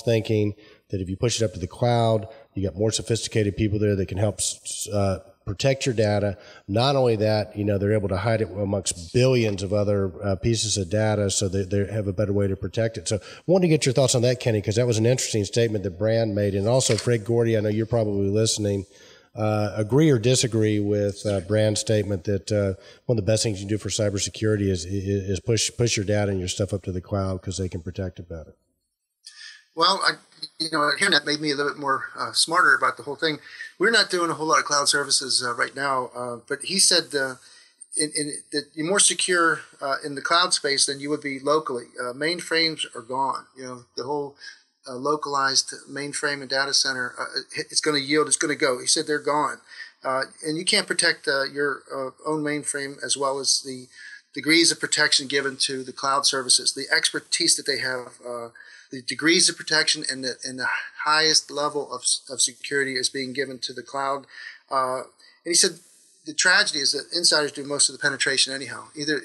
Speaker 3: thinking that if you push it up to the cloud, you got more sophisticated people there that can help protect your data. Not only that, they're able to hide it amongst billions of other pieces of data, so they have a better way to protect it. So I wanted to get your thoughts on that, Kenny, because that was an interesting statement that Bran made. And also, Fred Gordy, I know you're probably listening. Agree or disagree with Bran's statement that one of the best things you can do for cybersecurity is push your data and your stuff up to the cloud because they can protect it better?
Speaker 4: Well, hearing that made me a little bit more smarter about the whole thing. We're not doing a whole lot of cloud services right now, but he said that you're more secure in the cloud space than you would be locally. Mainframes are gone. The whole localized mainframe and data center, it's going to yield, it's going to go. He said they're gone. And you can't protect your own mainframe as well as the degrees of protection given to the cloud services, the expertise that they have, the degrees of protection and the highest level of security is being given to the cloud. And he said the tragedy is that insiders do most of the penetration anyhow. Either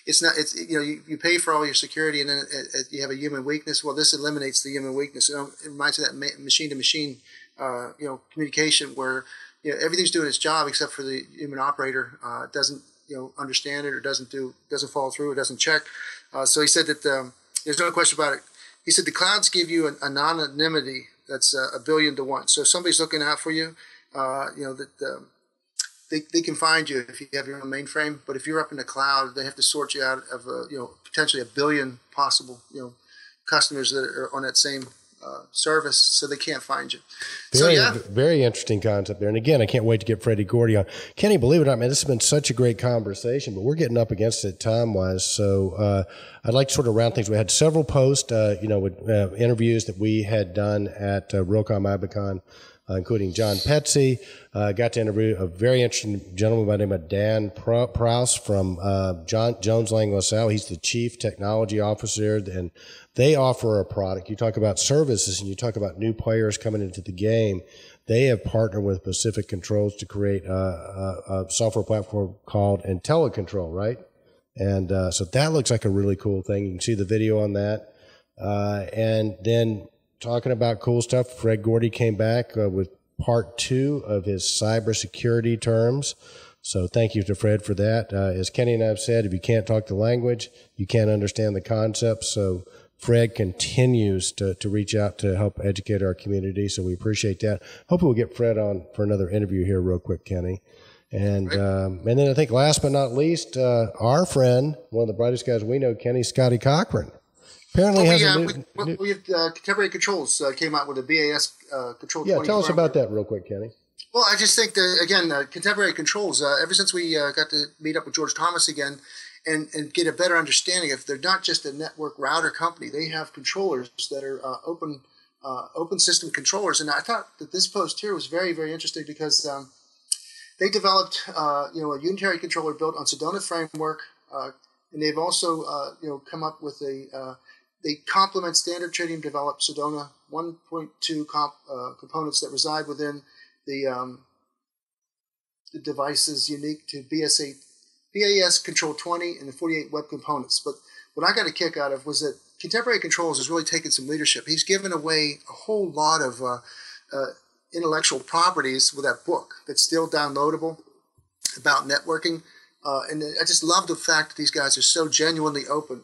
Speaker 4: you pay for all your security and then you have a human weakness. Well, this eliminates the human weakness. It reminds me of that machine to machine communication where everything's doing its job except for the human operator doesn't understand it or doesn't follow through or doesn't check. So he said that there's no question about it. He said the clouds give you an anonymity that's 1 billion to 1. So if somebody's looking out for you, they can find you if you have your own mainframe. But if you're up in the cloud, they have to sort you out of potentially 1 billion possible customers that are on that same service, so they can't find you.
Speaker 3: Very interesting concept there. And again, I can't wait to get Freddie Gordy on. Kenny, believe it or not, man, this has been such a great conversation, but we're getting up against it time-wise. So I'd like to sort of round things. We had several posts, with interviews that we had done at Realcomm IBcon, including John Petze. Got to interview a very interesting gentleman by the name of Dan Probst from Jones Lang LaSalle. He's the Chief Technology Officer, and they offer a product. You talk about services and you talk about new players coming into the game. They have partnered with Pacific Controls to create a software platform called IntelliControl, right? And so that looks like a really cool thing. You can see the video on that. And then talking about cool stuff, Fred Gordy came back with part 2 of his cybersecurity terms. So thank you to Fred for that. As Kenny and I have said, if you can't talk the language, you can't understand the concepts. So Fred continues to reach out to help educate our community. So we appreciate that. Hopefully we'll get Fred on for another interview here real quick, Kenny. And then I think last but not least, our friend, one of the brightest guys we know, Kenny, Scotty Cochran. Apparently
Speaker 4: we have Contemporary Controls came out with a BAS Control 20.
Speaker 3: Yeah, tell us about that real quick, Kenny.
Speaker 4: Well, I just think that, again, Contemporary Controls, ever since we got to meet up with George Thomas again and get a better understanding of, they're not just a network router company. They have controllers that are open system controllers. And I thought that this post here was very, very interesting because they developed a unitary controller built on Sedona framework, and they've also come up with they complement standard Tritium developed Sedona 1.2 components that reside within the devices unique to BAS Control 20 and the 48 web components. But what I got a kick out of was that Contemporary Controls has really taken some leadership. He's given away a whole lot of intellectual properties with that book that's still downloadable about networking. And I just love the fact that these guys are so genuinely open.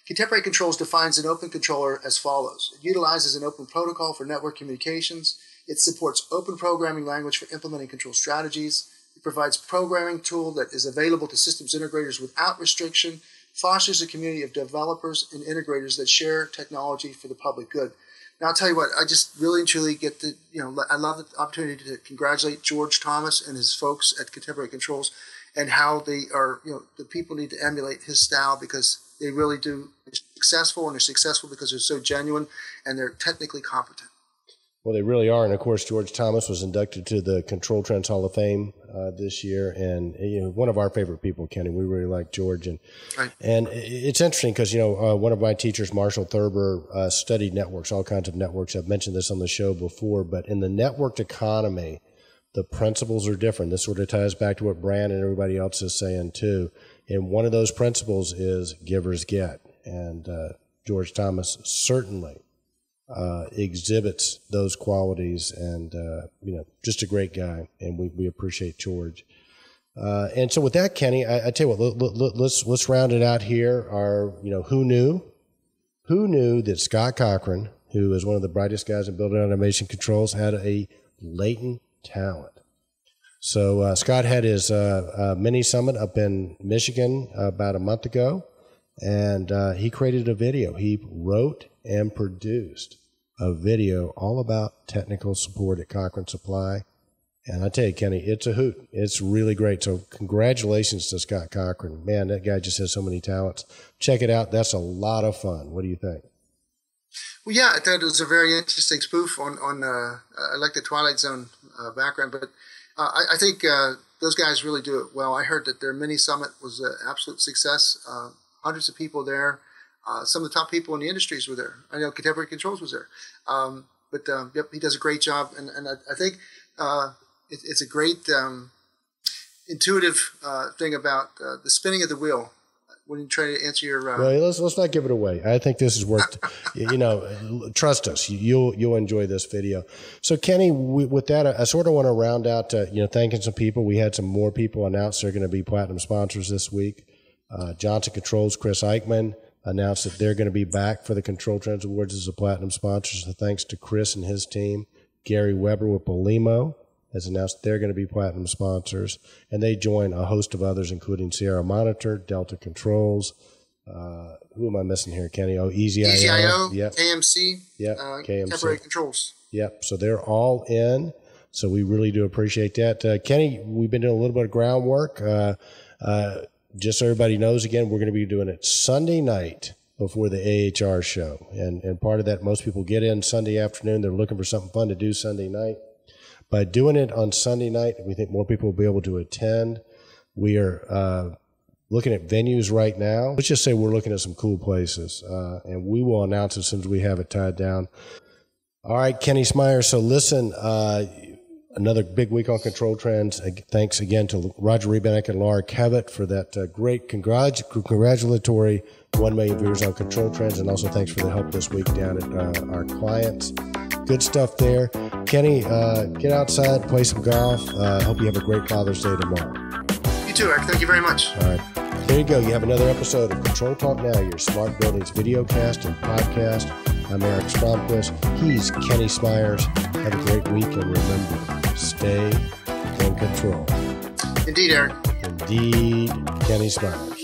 Speaker 4: Contemporary Controls defines an open controller as follows. It utilizes an open protocol for network communications. It supports open programming language for implementing control strategies. It provides programming tool that is available to systems integrators without restriction, fosters a community of developers and integrators that share technology for the public good. Now, I'll tell you what, I just really and truly get to, I love the opportunity to congratulate George Thomas and his folks at Contemporary Controls and how they are, the people need to emulate his style because they really do. They're successful, and they're successful because they're so genuine and they're technically competent.
Speaker 3: Well, they really are. And, of course, George Thomas was inducted to the Control Trends Hall of Fame this year. And, one of our favorite people, Kenny. We really like George. And
Speaker 4: right.
Speaker 3: And it's interesting because, one of my teachers, Marshall Thurber, studied networks, all kinds of networks. I've mentioned this on the show before. But in the networked economy, the principles are different. This sort of ties back to what Bran and everybody else is saying, too. And one of those principles is givers get. And George Thomas certainly exhibits those qualities, and just a great guy, and we appreciate George. And so with that, Kenny, I tell you what, let's round it out here. Our who knew that Scott Cochran, who is one of the brightest guys in building automation controls, had a latent talent. So Scott had his mini summit up in Michigan about a month ago, and he created a video. He wrote and produced a video all about technical support at Cochran Supply. And I tell you, Kenny, it's a hoot. It's really great. So congratulations to Scott Cochran. Man, that guy just has so many talents. Check it out. That's a lot of fun. What do you think?
Speaker 4: Well, yeah, I thought it was a very interesting spoof on I like the Twilight Zone background, but I think those guys really do it well. I heard that their mini summit was an absolute success. Hundreds of people there. Some of the top people in the industries were there. I know Contemporary Controls was there. Yep, he does a great job. And I think it's a great intuitive thing about the spinning of the wheel when you try to answer your...
Speaker 3: Well, let's not give it away. I think this is worth, trust us. You'll enjoy this video. So, Kenny, with that, I sort of want to round out, thanking some people. We had some more people announce they're going to be platinum sponsors this week. Johnson Controls, Chris Eichmann, announced that they're going to be back for the Control Trends Awards as a platinum sponsor. So thanks to Chris and his team. Gary Weber with Belimo has announced they're going to be platinum sponsors, and they join a host of others, including Sierra Monitor, Delta Controls. Who am I missing here, Kenny? Oh, EasyIO.
Speaker 4: Yep. KMC.
Speaker 3: Yep. KMC.
Speaker 4: Contemporary Controls.
Speaker 3: Yep. So they're all in. So we really do appreciate that. Kenny, we've been doing a little bit of groundwork. Just so everybody knows, again, we're going to be doing it Sunday night before the AHR show. And part of that, most people get in Sunday afternoon. They're looking for something fun to do Sunday night. By doing it on Sunday night, we think more people will be able to attend. We are looking at venues right now. Let's just say we're looking at some cool places, and we will announce as soon as we have it tied down. All right, Kenny Smyer. So listen, another big week on Control Trends. Thanks again to Roger Rebanek and Laura Kevitt for that great congratulatory 1 million viewers on Control Trends, and also thanks for the help this week down at our clients. Good stuff there. Kenny, get outside, play some golf. Hope you have a great Father's Day tomorrow.
Speaker 4: You too, Eric. Thank you very much.
Speaker 3: All right. There you go. You have another episode of Control Talk Now, your smart buildings videocast and podcast. I'm Eric Stromquist. He's Kenny Smyers. Have a great week, and remember, stay in control.
Speaker 4: Indeed, Eric.
Speaker 3: Indeed, Kenny Smyers.